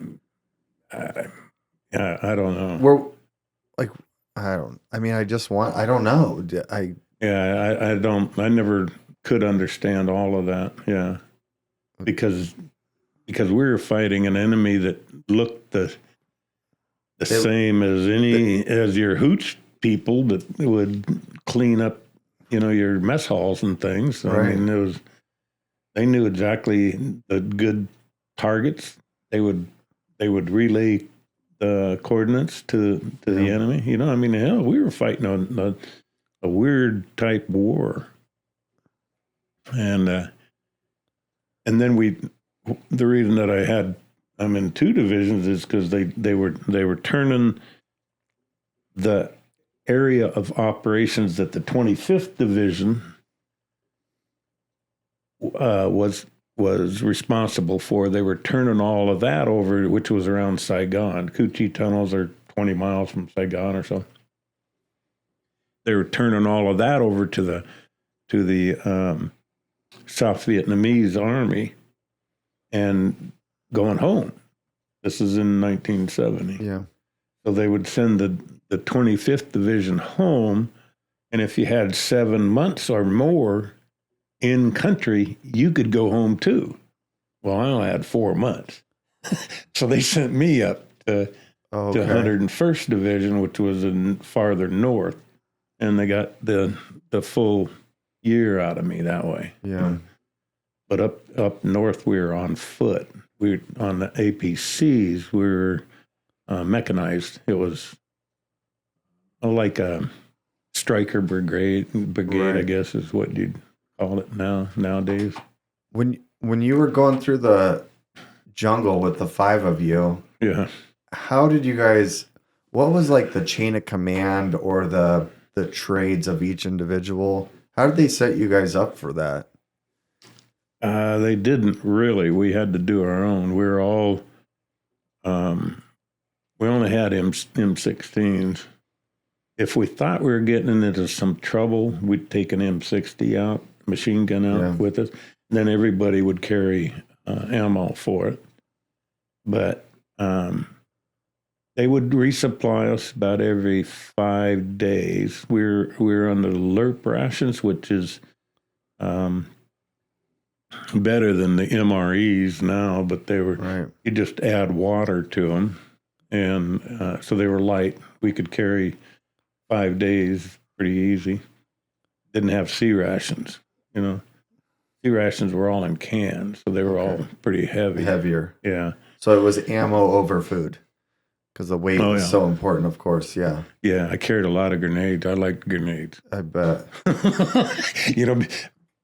don't know. We're like, I don't know. I never could understand all of that. Yeah. Because we were fighting an enemy that looked the same as your hooch people that would clean up, your mess halls and things. I mean, they knew exactly the good targets. They would relay the coordinates to the enemy. I mean, hell, we were fighting a weird type war. And then the reason that I'm in two divisions is because they were turning the area of operations that the 25th Division was responsible for. They were turning all of that over, which was around Saigon. Cu Chi tunnels are 20 miles from Saigon or so. They were turning all of that over to the South Vietnamese army and going home. This is in 1970. Yeah. So they would send the 25th Division home, and if you had 7 months or more in country, you could go home too. Well, I only had 4 months. So they sent me up to 101st Division, which was farther north, and they got the full year out of me that way. Yeah. But up north, we were on foot. We were on the APCs. We were mechanized. It was like a striker brigade, I guess is what you'd call it nowadays. When you were going through the jungle with the 5 of you, how did you guys? What was like the chain of command or the trades of each individual? How did they set you guys up for that? They didn't really. We had to do our own. We were all, we only had M16s. If we thought we were getting into some trouble, we'd take an M60 out, machine gun out with us. Then everybody would carry ammo for it. But they would resupply us about every 5 days. We were on the LERP rations, which is better than the MREs now, but they were, you just add water to them. And so they were light. We could carry 5 days pretty easy. Didn't have C rations, C rations were all in cans, so they were all pretty heavy. Heavier. Yeah. So it was ammo over food because the weight was so important, of course. Yeah. Yeah, I carried a lot of grenades. I liked grenades. I bet.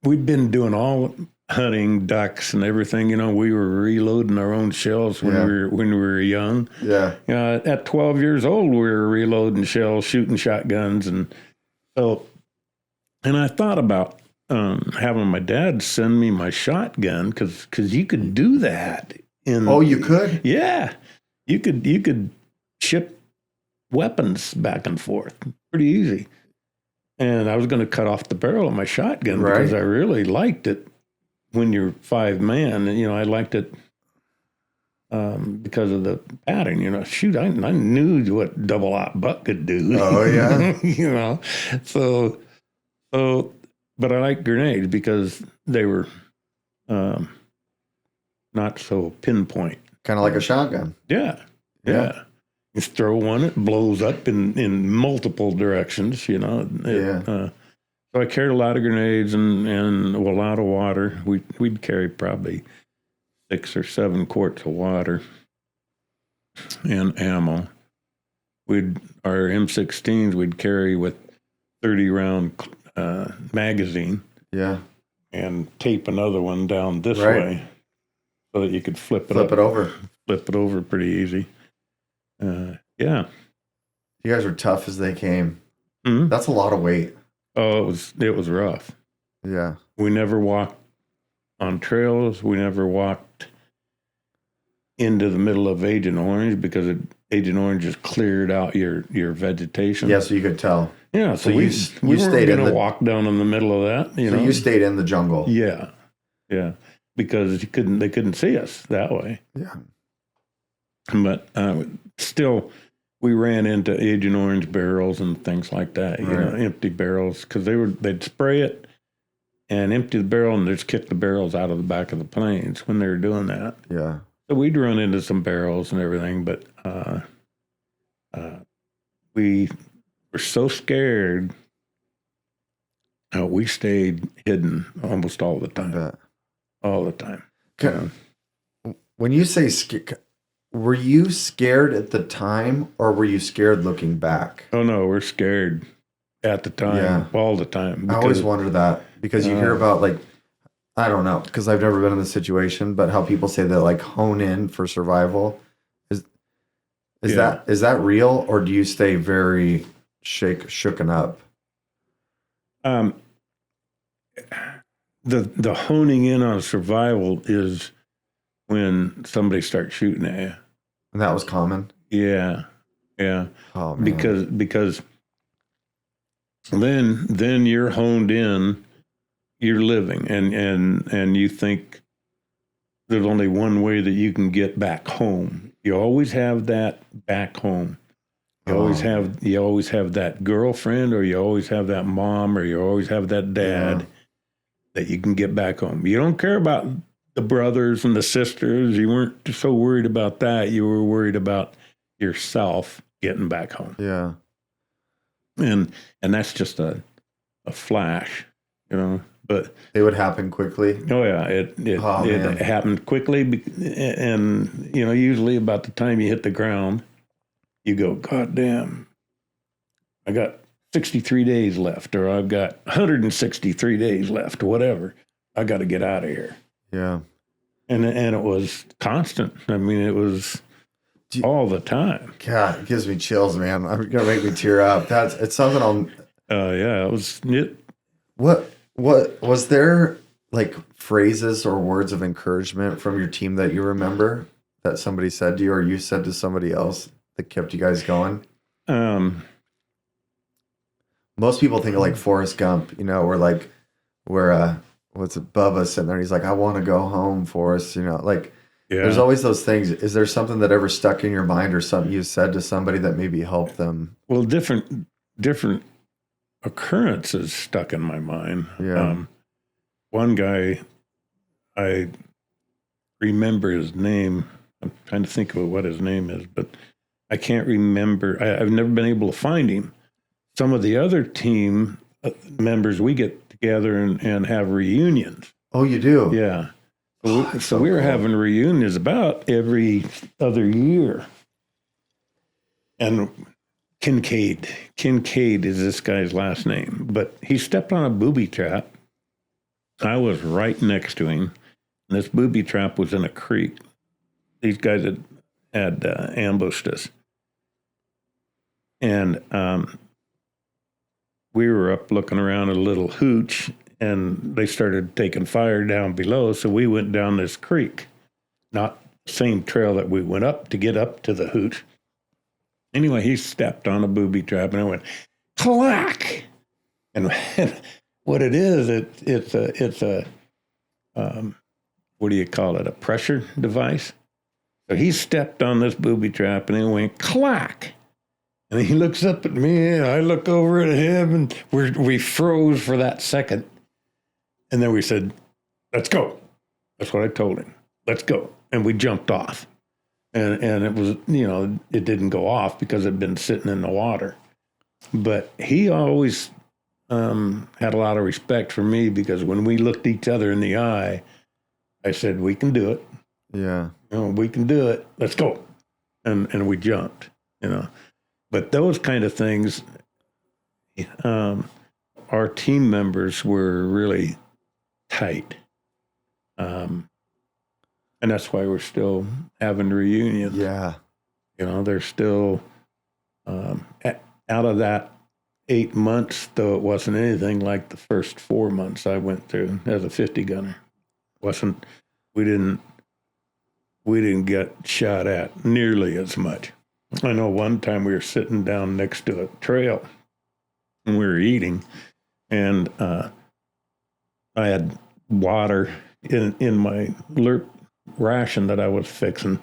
We'd been doing all hunting, ducks, and everything. We were reloading our own shells when we were young. Yeah. At 12 years old, we were reloading shells, shooting shotguns, and I thought about having my dad send me my shotgun because you could do that. You could? Yeah, you could ship weapons back and forth pretty easy. And I was going to cut off the barrel of my shotgun because I really liked it. When you're 5 man, I liked it because of the pattern. Shoot, I knew what double-aught buck could do. Oh yeah. So, but I like grenades because they were not so pinpoint. Kind of like a shotgun. Yeah. You throw one, it blows up in multiple directions. So I carried a lot of grenades and a lot of water. We'd carry probably 6 or 7 quarts of water and ammo. Our M16s we'd carry with 30-round magazine. Yeah. And tape another one down this way so that you could flip it over. Flip it over pretty easy. Yeah. You guys were tough as they came. Mm-hmm. That's a lot of weight. Oh, it was rough. Yeah. We never walked on trails. We never walked into the middle of Agent Orange because Agent Orange just cleared out your vegetation. Yeah, so you could tell. Yeah, so we weren't going to walk down in the middle of that. You know? You stayed in the jungle. Yeah, because they couldn't see us that way. Yeah, but still, we ran into Agent Orange barrels and things like that. You know, empty barrels because they'd spray it and empty the barrel and just kick the barrels out of the back of the planes when they were doing that. Yeah. So we'd run into some barrels and everything, but we were so scared. We stayed hidden almost all the time. All the time. When you say scared, were you scared at the time or were you scared looking back? Oh, no, we're scared at the time, all the time. I always wonder that because you hear about like, I don't know, because I've never been in this situation, but how people say that like hone in for survival. Is that real or do you stay very shooken up? The honing in on survival is when somebody starts shooting at you. And that was common? Yeah. Oh, man. Because then you're honed in, you're living, and you think there's only one way that you can get back home. You always have that back home. You always have that girlfriend, or you always have that mom, or you always have that dad that you can get back home. You don't care about the brothers and the sisters. You weren't so worried about that. You were worried about yourself getting back home. Yeah. And that's just a flash, you know. But it would happen quickly. Oh yeah, it happened quickly, and you know, usually about the time you hit the ground, you go, God damn, I got 63 days left, or I've got 163 days left, whatever. I got to get out of here. Yeah, and it was constant. I mean, it was all the time. God, it gives me chills, man. I'm gonna make me tear up. It's something on. Yeah, it was it. What was there like phrases or words of encouragement from your team that you remember that somebody said to you or you said to somebody else that kept you guys going? Most people think of like Forrest Gump, you know, where what's it, Bubba sitting there and he's like, I want to go home, Forrest, you know, like there's always those things. Is there something that ever stuck in your mind or something you said to somebody that maybe helped them? Well, different occurrences stuck in my mind. Yeah. One guy, I remember his name. I'm trying to think of what his name is, but I can't remember. I've never been able to find him. Some of the other team members, we get together and have reunions. Oh, you do? Yeah. So we were having reunions about every other year. And Kincaid is this guy's last name, but he stepped on a booby trap. I was right next to him, and this booby trap was in a creek. These guys had ambushed us, and we were up looking around a little hooch, and they started taking fire down below, so we went down this creek, not the same trail that we went up to get up to the hooch. Anyway, he stepped on a booby trap, and I went, clack! And what it is, it's a what do you call it? A pressure device. So he stepped on this booby trap, and it went clack. And he looks up at me, and I look over at him, and we froze for that second. And then we said, let's go. That's what I told him. Let's go. And we jumped off. And it was, you know, it didn't go off because it had been sitting in the water. But he always had a lot of respect for me because when we looked each other in the eye, I said, we can do it. Yeah. You know, we can do it. Let's go. And we jumped, you know. But those kind of things, our team members were really tight. And that's why we're still having reunions. Yeah. You know, they're still, out of that 8 months, though it wasn't anything like the first 4 months I went through as a 50 gunner. We didn't get shot at nearly as much. I know one time we were sitting down next to a trail and we were eating, and I had water in my Lurp ration that I was fixing,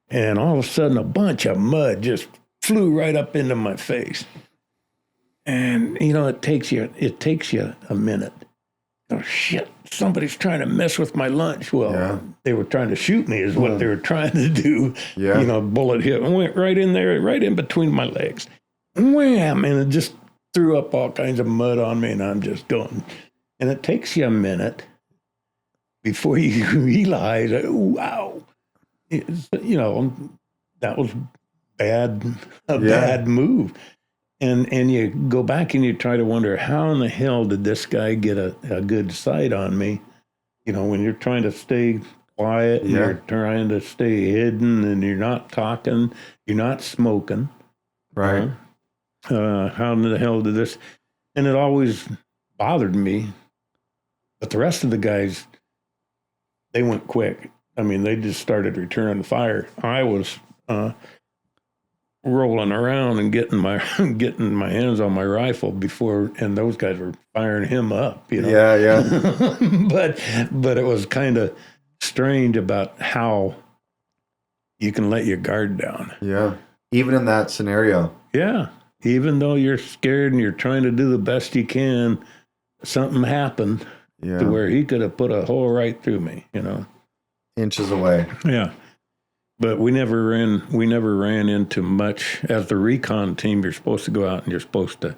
and all of a sudden a bunch of mud just flew right up into my face. And it takes you a minute. Oh shit, somebody's trying to mess with my lunch. Well, they were trying to shoot me is what they were trying to do. Yeah. Bullet hit and went right in there, right in between my legs. Wham! And it just threw up all kinds of mud on me, and I'm just going. And it takes you a minute before you realize, wow, that was bad move. And you go back and you try to wonder, how in the hell did this guy get a good sight on me? When you're trying to stay quiet, and you're trying to stay hidden, and you're not talking, you're not smoking. Right. How in the hell did this? And it always bothered me. But the rest of the guys, they went quick. I mean, they just started returning fire. I was rolling around and getting my hands on my rifle before, and those guys were firing him up. Yeah. but it was kind of strange about how you can let your guard down. Yeah, even in that scenario. Yeah, even though you're scared and you're trying to do the best you can, something happened to where he could have put a hole right through me. Inches away. Yeah. But we never ran into much. As the recon team, you're supposed to go out and you're supposed to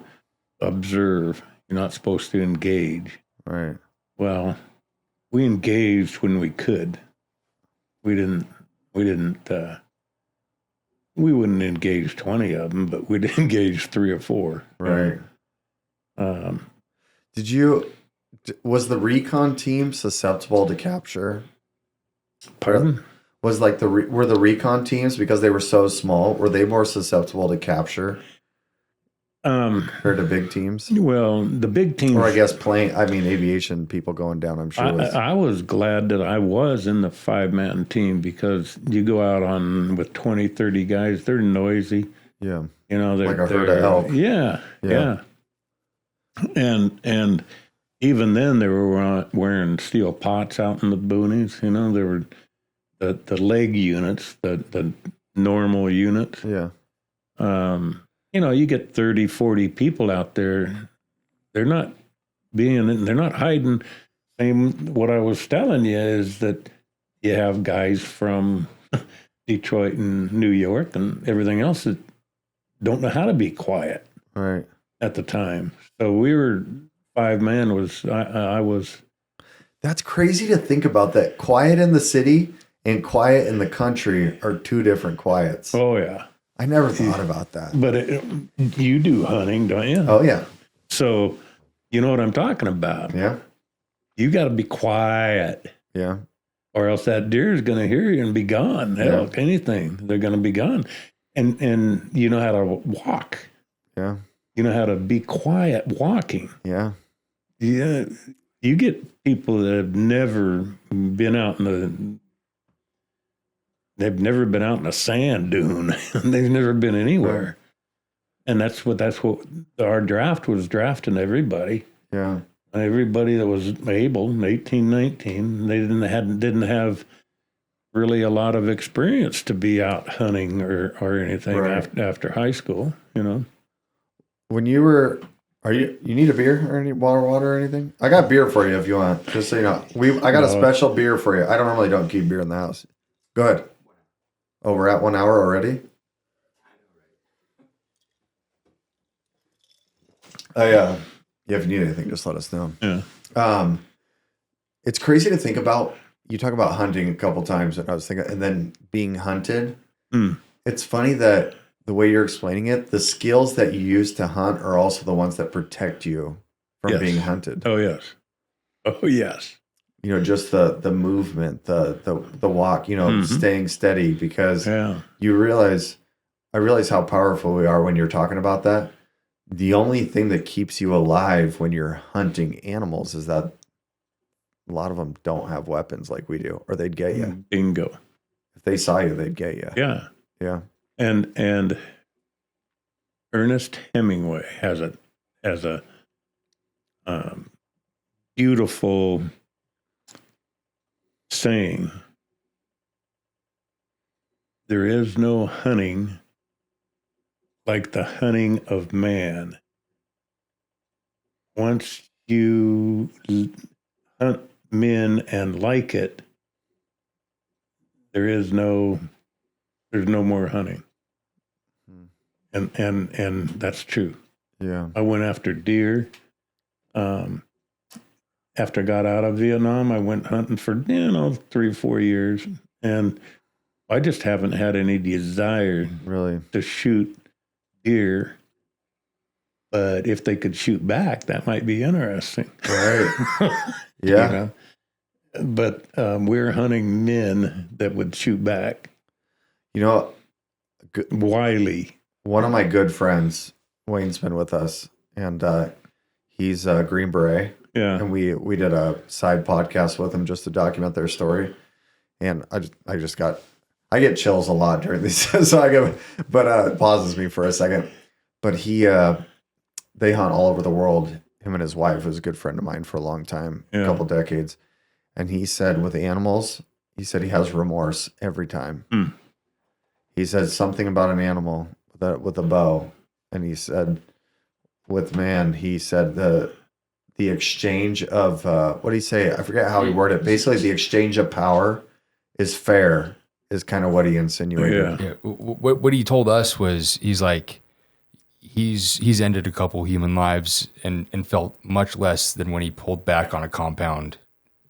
observe. You're not supposed to engage. Right. Well, we engaged when we could. We wouldn't engage 20 of them, but we'd engage 3 or 4. Right. Was the recon team susceptible to capture? Pardon? Was were the recon teams, because they were so small, were they more susceptible to capture compared to big teams? Well, the big teams, or I guess aviation people going down, I'm sure. I was glad that I was in the 5-man team, because you go out with 20, 30 guys, they're noisy. Yeah. They're like a herd of elk. Yeah. And even then they were wearing steel pots out in the boonies. They were the leg units, the normal units. Yeah. You get 30, 40 people out there. They're not hiding. What I was telling you is that you have guys from Detroit and New York and everything else that don't know how to be quiet. Right. At the time. So we were 5-man I was. That's crazy to think about, that quiet in the city and quiet in the country are 2 different quiets. Oh, yeah. I never thought about that. But you do hunting, don't you? Oh, yeah. So you know what I'm talking about. Yeah. You got to be quiet. Yeah. Or else that deer is going to hear you and be gone. Hell, anything. They're going to be gone. And you know how to walk. Yeah. You know how to be quiet walking. Yeah. Yeah. You get people that have never been out in a sand dune. They've never been anywhere. Right. And that's what our draft was, drafting everybody. Yeah. Everybody that was able, 18, 19, they didn't have really a lot of experience to be out hunting or anything after high school, When you were, you need a beer or any water or anything? I got beer for you if you want, just so you know. I got a special beer for you. I don't keep beer in the house. Go ahead. Oh, we're at 1 hour already? If you need anything, just let us know. Yeah. It's crazy to think about. You talk about hunting a couple times, and I was thinking, and then being hunted. It's funny that the way you're explaining it, the skills that you use to hunt are also the ones that protect you from being hunted. Oh, yes. Oh, yes. Just the movement, the walk, staying steady, because you realize, I realize how powerful we are when you're talking about that. The only thing that keeps you alive when you're hunting animals is that a lot of them don't have weapons like we do, or they'd get you. Bingo. If they saw you, they'd get you. Yeah. Yeah. And Ernest Hemingway has a beautiful saying. There is no hunting like the hunting of man. Once you hunt men and like it, there's no more hunting. And that's true. Yeah. I went after deer. After I got out of Vietnam, I went hunting for 3 or 4 years, and I just haven't had any desire Really to shoot deer. But if they could shoot back, that might be interesting. Right. Yeah. You know? But we're hunting men that would shoot back. You know, Wiley. One of my good friends, Wayne's been with us, and he's a Green Beret. Yeah. And we did a side podcast with him just to document their story. And I get chills a lot during these, so it pauses me for a second. But they hunt all over the world. Him and his wife was a good friend of mine for a long time, a couple decades. And he said with animals, he has remorse every time. He said something about an animal with a bow. And he said with man, he said the exchange of, what did he say? I forget how he worded it. Basically, the exchange of power is fair, is kind of what he insinuated. Yeah. What he told us was he's like, he's ended a couple human lives and felt much less than when he pulled back on a compound.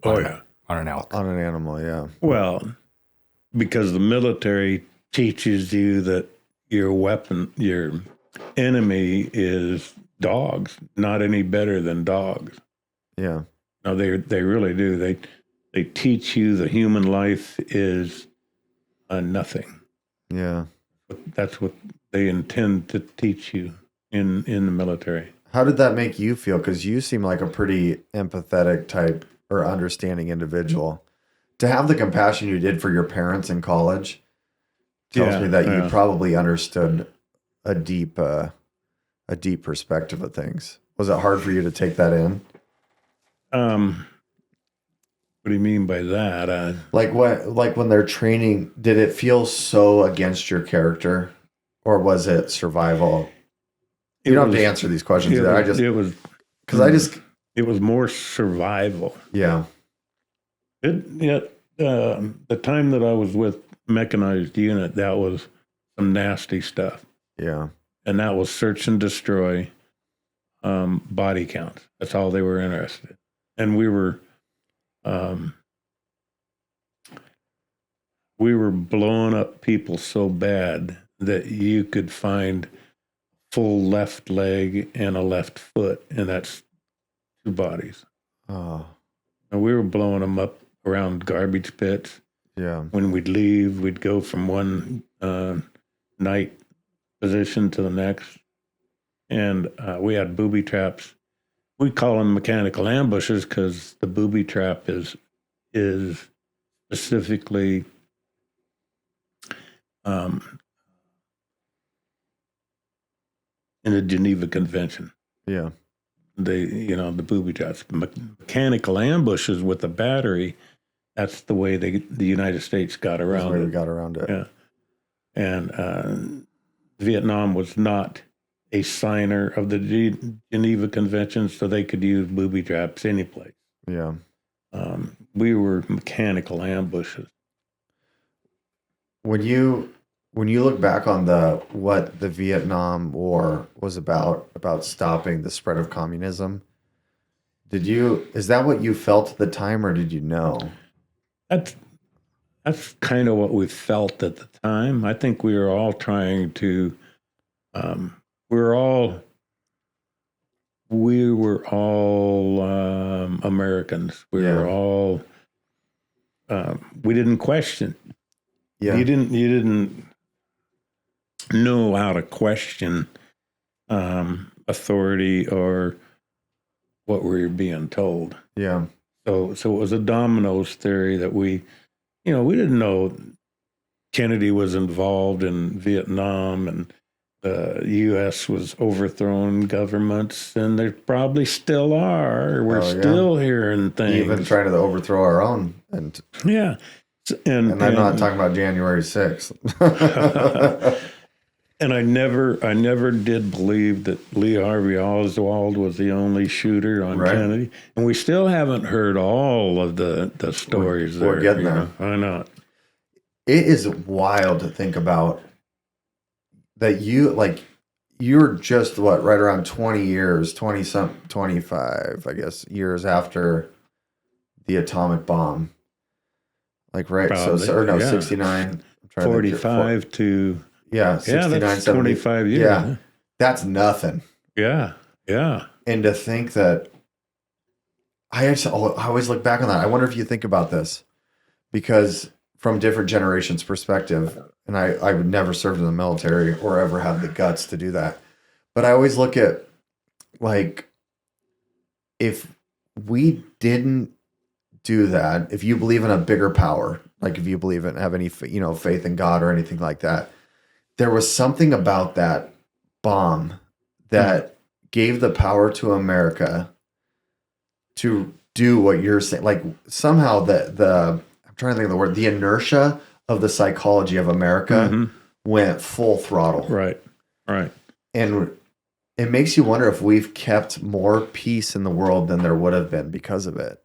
On an elk. On an animal, yeah. Well, because the military teaches you that your enemy is dogs, not any better than dogs. Yeah. No, they really do. They teach you the human life is nothing. Yeah. That's what they intend to teach you in the military. How did that make you feel? Because you seem like a pretty empathetic type or understanding individual. To have the compassion you did for your parents in college tells me that you probably understood a deep perspective of things. Was it hard for you to take that in? What do you mean by that? Like when they're training, did it feel so against your character, or was it survival? You don't have to answer these questions. It was more survival. Yeah. The time that I was with mechanized unit, that was some nasty stuff. Yeah. And that was search and destroy, body count. That's all they were interested in. And we were blowing up people so bad that you could find full left leg and a left foot, and that's 2 bodies. Oh. And we were blowing them up around garbage pits. Yeah. When we'd leave, we'd go from one night position to the next. And we had booby traps. We call them mechanical ambushes because the booby trap is specifically in the Geneva Convention. Yeah. The booby traps. Mechanical ambushes with a battery, that's the way the United States got around it. That's the way we got around it. Yeah. And Vietnam was not a signer of the Geneva Convention, so they could use booby traps anyplace. Yeah. We were mechanical ambushes. When you look back on what the Vietnam War was about stopping the spread of communism, is that what you felt at the time, or did you know? That's kind of what we felt at the time. I think we were all trying to. We were all Americans. We were all. We didn't question. Yeah. You didn't. know how to question authority or what we were being told. Yeah. So it was a dominoes theory that we didn't know Kennedy was involved in Vietnam and the U.S. was overthrowing governments, and they probably still are. We're still hearing things. Even trying to overthrow our own. And I'm not talking about January 6th. And I never did believe that Lee Harvey Oswald was the only shooter on Kennedy. And we still haven't heard all of the stories there. We're getting there. Why not? It is wild to think about that you're just right around 20 years, 25, I guess, years after the atomic bomb. Probably, 69. 45 to... Yeah, 69, that's 70. 25 years. Yeah, that's nothing. Yeah. And to think that... I always look back on that. I wonder if you think about this. Because from different generations' perspective, and I would never served in the military or ever had the guts to do that. But I always look at, if we didn't do that, if you believe in a bigger power, if you believe in, have any, faith in God or anything like that, there was something about that bomb that gave the power to America to do what you're saying. Somehow I'm trying to think of the word, the inertia of the psychology of America went full throttle. Right. And it makes you wonder if we've kept more peace in the world than there would have been because of it.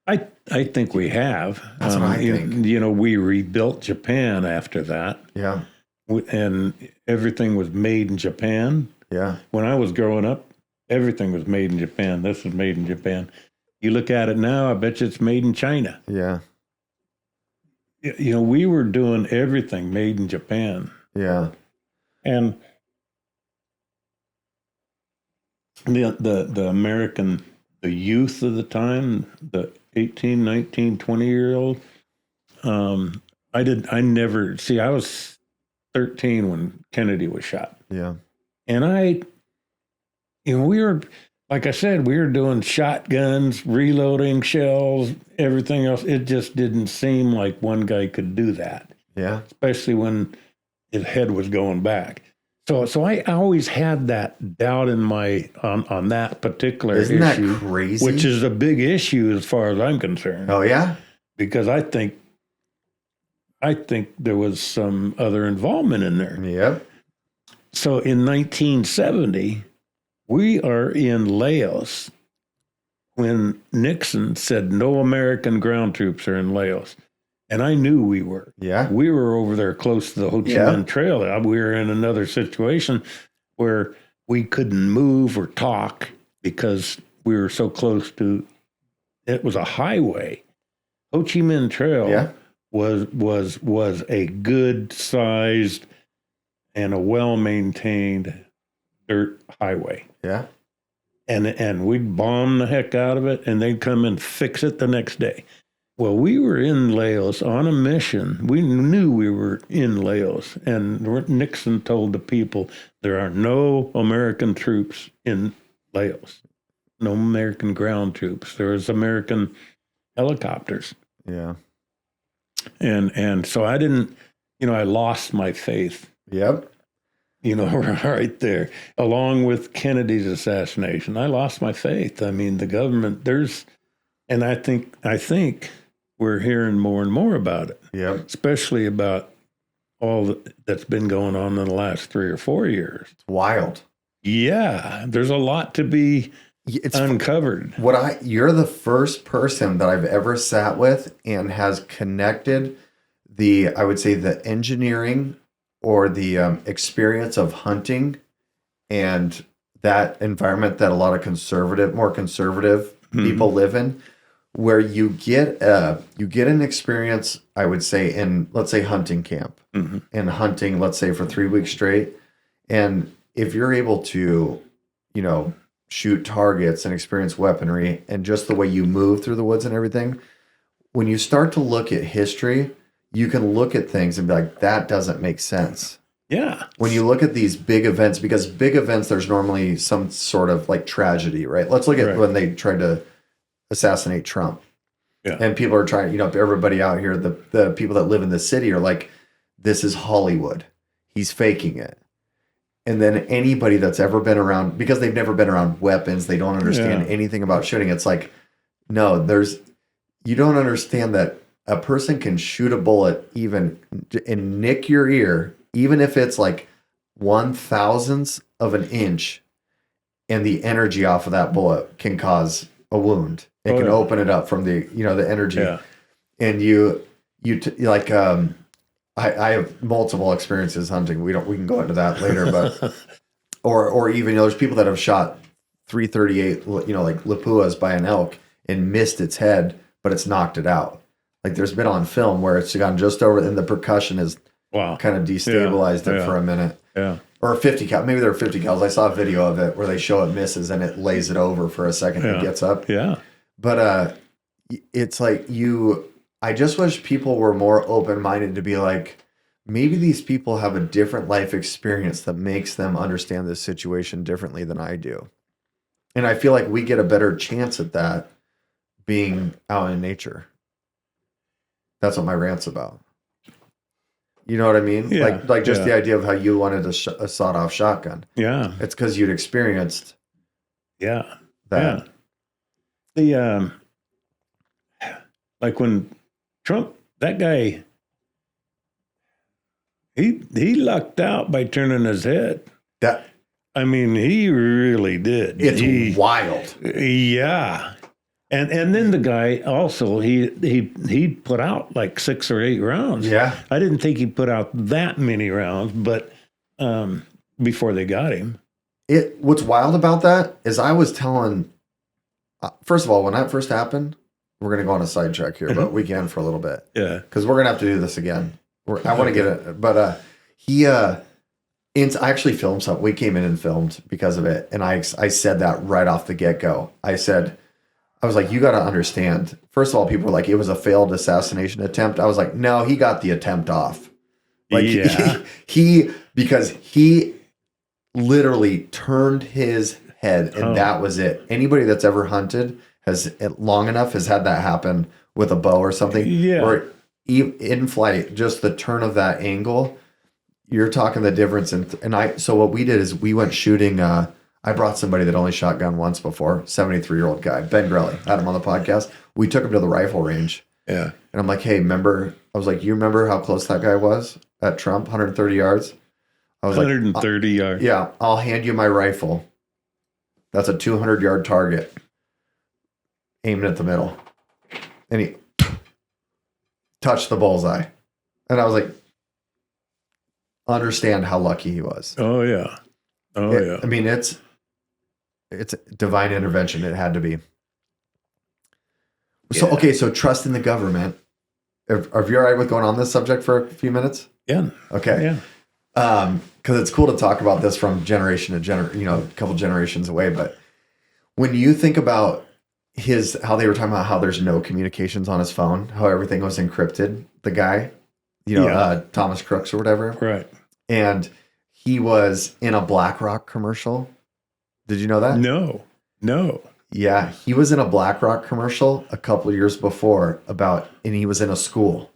I think we have. That's what I think. We rebuilt Japan after that. Yeah. And everything was made in Japan. Yeah. When I was growing up, everything was made in Japan. This was made in Japan. You look at it now, I bet you it's made in China. Yeah. We were doing everything made in Japan. Yeah. And the American, the youth of the time, the 18, 19, 20-year-old, I was 13 when Kennedy was shot. Yeah. And we were, like I said, we were doing shotguns, reloading shells, everything else. It just didn't seem like one guy could do that. Yeah. Especially when his head was going back. So I always had that doubt in on that particular issue. Isn't that crazy? Which is a big issue as far as I'm concerned. Oh, yeah? Because I think there was some other involvement in there. Yep. So in 1970, we are in Laos when Nixon said no American ground troops are in Laos. And I knew we were. Yeah. We were over there close to the Ho Chi Minh Trail. We were in another situation where we couldn't move or talk because we were so close to, it was a highway. Ho Chi Minh Trail was a good sized and a well-maintained dirt highway. Yeah. And we'd bomb the heck out of it and they'd come and fix it the next day. Well, we were in Laos on a mission. We knew we were in Laos, and Nixon told the people there are no American troops in Laos, no American ground troops. There was American helicopters. Yeah. And so I didn't, I lost my faith. Yep. Right there, along with Kennedy's assassination. I lost my faith. I mean, the government, and I think we're hearing more and more about it. Yep. Especially about all that's been going on in the last 3 or 4 years. It's wild. Yeah. There's a lot to be uncovered. You're the first person that I've ever sat with and has connected I would say the engineering or the experience of hunting and that environment that a lot of more conservative people live in, where you get an experience, I would say, in, let's say, hunting camp and hunting, let's say, for 3 weeks straight. And if you're able to, shoot targets and experience weaponry and just the way you move through the woods and everything, when you start to look at history, you can look at things and be like, that doesn't make sense. Yeah. When you look at these big events, because big events, there's normally some sort of like tragedy, right? Let's look at when they tried to assassinate Trump. Yeah. And people are trying, everybody out here, the people that live in the city are like, this is Hollywood. He's faking it. And then anybody that's ever been around, because they've never been around weapons, they don't understand anything about shooting. It's like, no, you don't understand that a person can shoot a bullet even and nick your ear, even if it's like 1/1000th of an inch, and the energy off of that bullet can cause a wound. It can open it up from the energy. Yeah. And I have multiple experiences hunting. We can go into that later, but or even there's people that have shot 338 like Lapuas by an elk and missed its head, but it's knocked it out. Like there's been on film where it's gone just over and the percussion has kind of destabilized it for a minute. Yeah. Or 50 cal. Maybe they're 50 cals. I saw a video of it where they show it misses and it lays it over for a second and gets up. Yeah. But it's like I just wish people were more open-minded to be like, maybe these people have a different life experience that makes them understand this situation differently than I do. And I feel like we get a better chance at that being out in nature. That's what my rant's about. You know what I mean? Yeah, like just the idea of how you wanted a sawed-off shotgun. Yeah. It's because you'd experienced that. Yeah. The like when Trump, that guy, he lucked out by turning his head. He really did. It's wild. Yeah. And then the guy also, he put out like 6 or 8 rounds. Yeah. I didn't think he put out that many rounds, but before they got him. What's wild about that is I was telling, first of all, when that first happened, we're going to go on a sidetrack here, but we can for a little bit. Yeah. Because we're going to have to do this again. I want to get it. But I actually filmed something. We came in and filmed because of it. And I said that right off the get-go. I was like, you got to understand. First of all, people were like, it was a failed assassination attempt. I was like, no, he got the attempt off. Like because he literally turned his head and that was it. Anybody that's ever hunted has long enough has had that happen with a bow or something. Yeah. Or in flight, just the turn of that angle, you're talking the difference. So what we did is we went shooting. I brought somebody that only shot gun once before, 73-year-old guy, Ben Grelly, had him on the podcast. We took him to the rifle range. Yeah. And I'm like, hey, you remember how close that guy was at Trump, 130 yards? I was 130 yards. Yeah, I'll hand you my rifle. That's a 200-yard target. Aiming at the middle. And he touched the bullseye. And I was like, understand how lucky he was. Oh, yeah. Yeah. I mean, it's divine intervention. It had to be. So, okay, so trust in the government. Are you all right with going on this subject for a few minutes? Yeah. Okay. Yeah. Because it's cool to talk about this from generation to generation, a couple generations away. But when you think about how they were talking about how there's no communications on his phone, how everything was encrypted, the guy, Thomas Crooks or whatever. Right. And he was in a BlackRock commercial. Did you know that? No. Yeah, he was in a BlackRock commercial a couple of years before and he was in a school.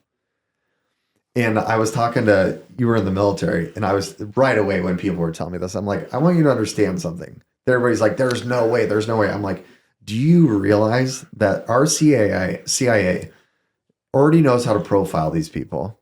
And I was talking to, you were in the military, and I was right away when people were telling me this, I'm like, I want you to understand something. Everybody's like, there's no way. I'm like, do you realize that our CIA already knows how to profile these people?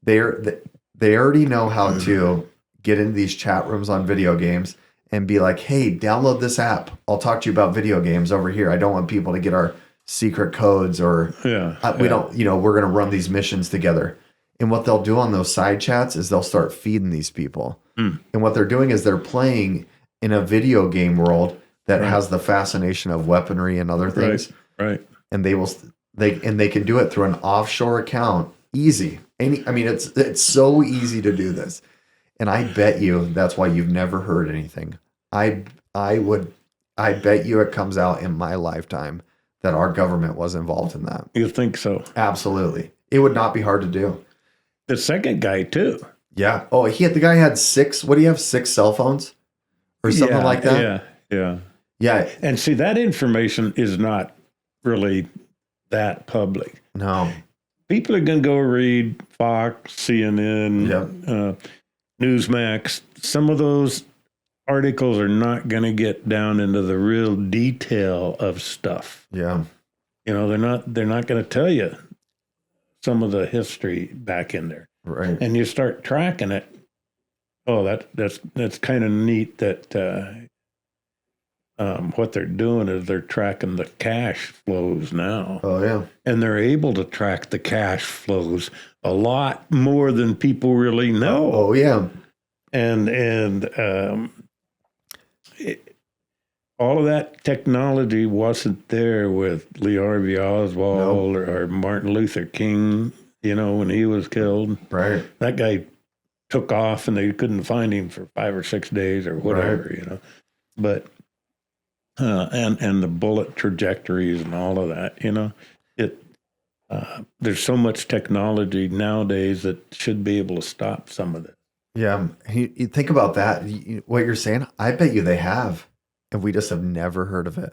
They already know how to get into these chat rooms on video games and be like, hey, download this app. I'll talk to you about video games over here. I don't want people to get our secret codes or we don't, we're going to run these missions together. And what they'll do on those side chats is they'll start feeding these people. And what they're doing is they're playing in a video game world that has the fascination of weaponry and other things. Right. And they can do it through an offshore account. Easy. It's so easy to do this. And I bet you that's why you've never heard anything. I bet you it comes out in my lifetime that our government was involved in that. You think so? Absolutely. It would not be hard to do. The second guy too. Yeah. Oh, the guy had 6. What do you have? 6 cell phones or something like that? Yeah. Yeah. And see, that information is not really that public. No. People are going to go read Fox, CNN, Newsmax. Some of those articles are not going to get down into the real detail of stuff. Yeah. They're not going to tell you some of the history back in there. Right. And you start tracking it. Oh, that's kind of neat that what they're doing is they're tracking the cash flows now. Oh, yeah. And they're able to track the cash flows a lot more than people really know. Oh, yeah. And all of that technology wasn't there with Lee Harvey Oswald or Martin Luther King, when he was killed. Right. That guy took off and they couldn't find him for 5 or 6 days or whatever, But and the bullet trajectories and all of that, there's so much technology nowadays that should be able to stop some of it. Yeah. You think about that. What you're saying, I bet you they have, and we just have never heard of it.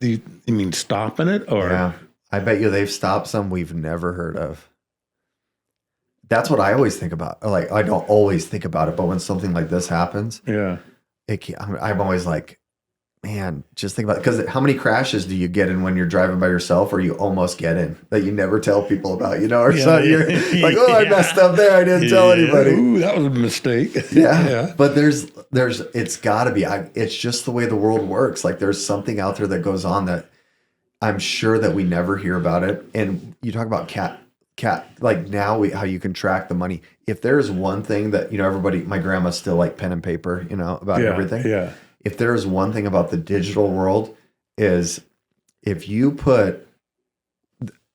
You mean stopping it? Or yeah, I bet you they've stopped some we've never heard of. That's what I always think about. Like, I don't always think about it, but when something like this happens, I'm always like, man, just think about it. Because how many crashes do you get in when you're driving by yourself, or you almost get in that you never tell people about, or something? You're like, oh, I messed up there. I didn't tell anybody. Ooh, that was a mistake. Yeah. But there's, it's gotta be, it's just the way the world works. Like, there's something out there that goes on that I'm sure that we never hear about it. And you talk about cat, like now how you can track the money. If there's one thing that, everybody, my grandma's still like pen and paper, about everything. Yeah. If there is one thing about the digital world is if you put,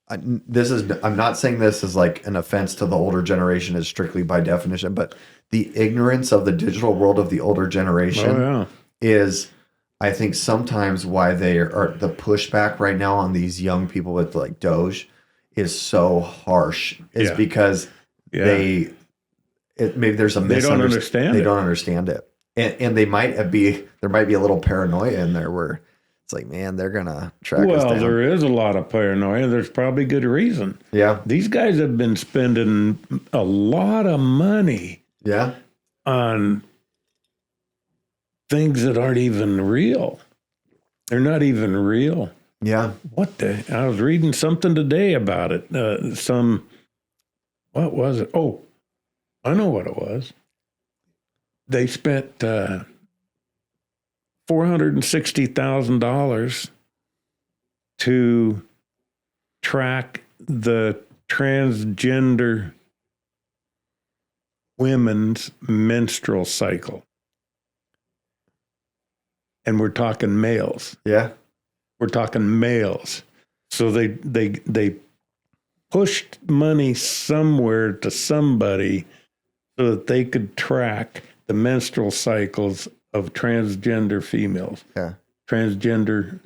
I'm not saying this is like an offense to the older generation is strictly by definition, but the ignorance of the digital world of the older generation is, I think, sometimes why they are the pushback right now on these young people with like Doge is so harsh is because maybe there's a misunderstanding. They don't understand They don't understand it. And there might be a little paranoia in there where it's like, man, they're going to track us down. Well, there is a lot of paranoia. There's probably good reason. Yeah. These guys have been spending a lot of money on things that aren't even real. They're not even real. Yeah. I was reading something today about it. What was it? Oh, I know what it was. They spent $460,000 to track the transgender women's menstrual cycle. And we're talking males. Yeah. We're talking males. So they pushed money somewhere to somebody so that they could track the menstrual cycles of transgender females. Yeah. Transgender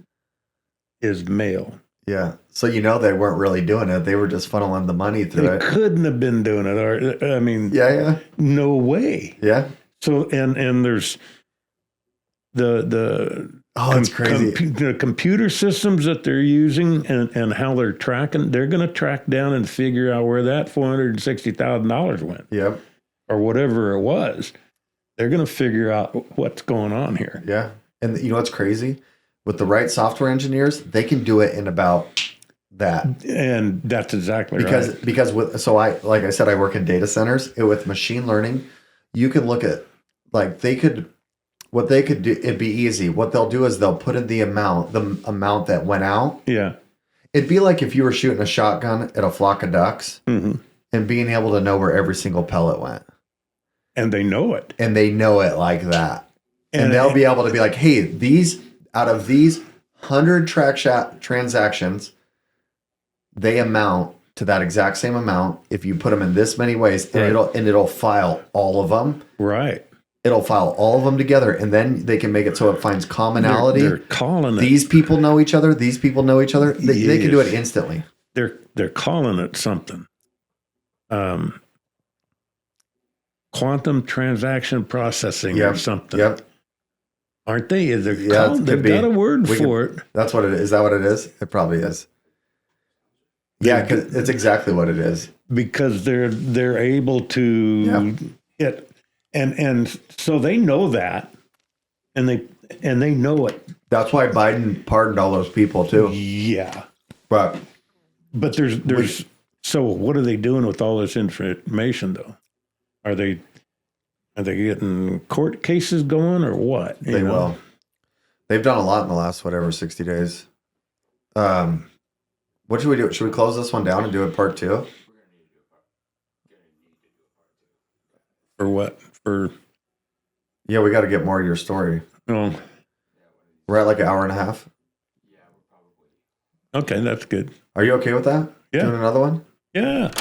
is male. Yeah. So they weren't really doing it. They were just funneling the money through it. They couldn't have been doing it. Or, I mean, no way. Yeah. So and there's the it's crazy. The computer systems that they're using and how they're tracking, they're going to track down and figure out where that $460,000 went. Yep. Or whatever it was. They're going to figure out what's going on here. Yeah. And you know what's crazy? With the right software engineers, they can do it in about that. And that's exactly right. Because like I said, I work in data centers. With machine learning, you can look at, like, what they could do, it'd be easy. What they'll do is they'll put in the amount that went out. Yeah. It'd be like if you were shooting a shotgun at a flock of ducks and being able to know where every single pellet went. And they know it. And they know it like that. And they'll be able to be like, hey, out of these 100 transactions, they amount to that exact same amount if you put them in this many ways, and it'll file all of them. Right. It'll file all of them together, and then they can make it so it finds commonality. They're calling it. These people know each other. These people know each other. They can do it instantly. They're calling it something. quantum transaction processing or something. Yep. Aren't they? They've could be. got a word for it. That's what it is. Is that what it is? It probably is. Yeah, because it's exactly what it is. Because they're able to hit, and so they know that, and they know it. That's why Biden pardoned all those people too. Yeah, but there's so what are they doing with all this information though? Are they getting court cases going or what? They will. They've done a lot in the last 60 days. What should we do? Should we close this one down and do a part 2? For what? Yeah, we got to get more of your story. Oh. We're at like an hour and a half. Okay, that's good. Are you okay with that? Yeah. Doing another one? Yeah.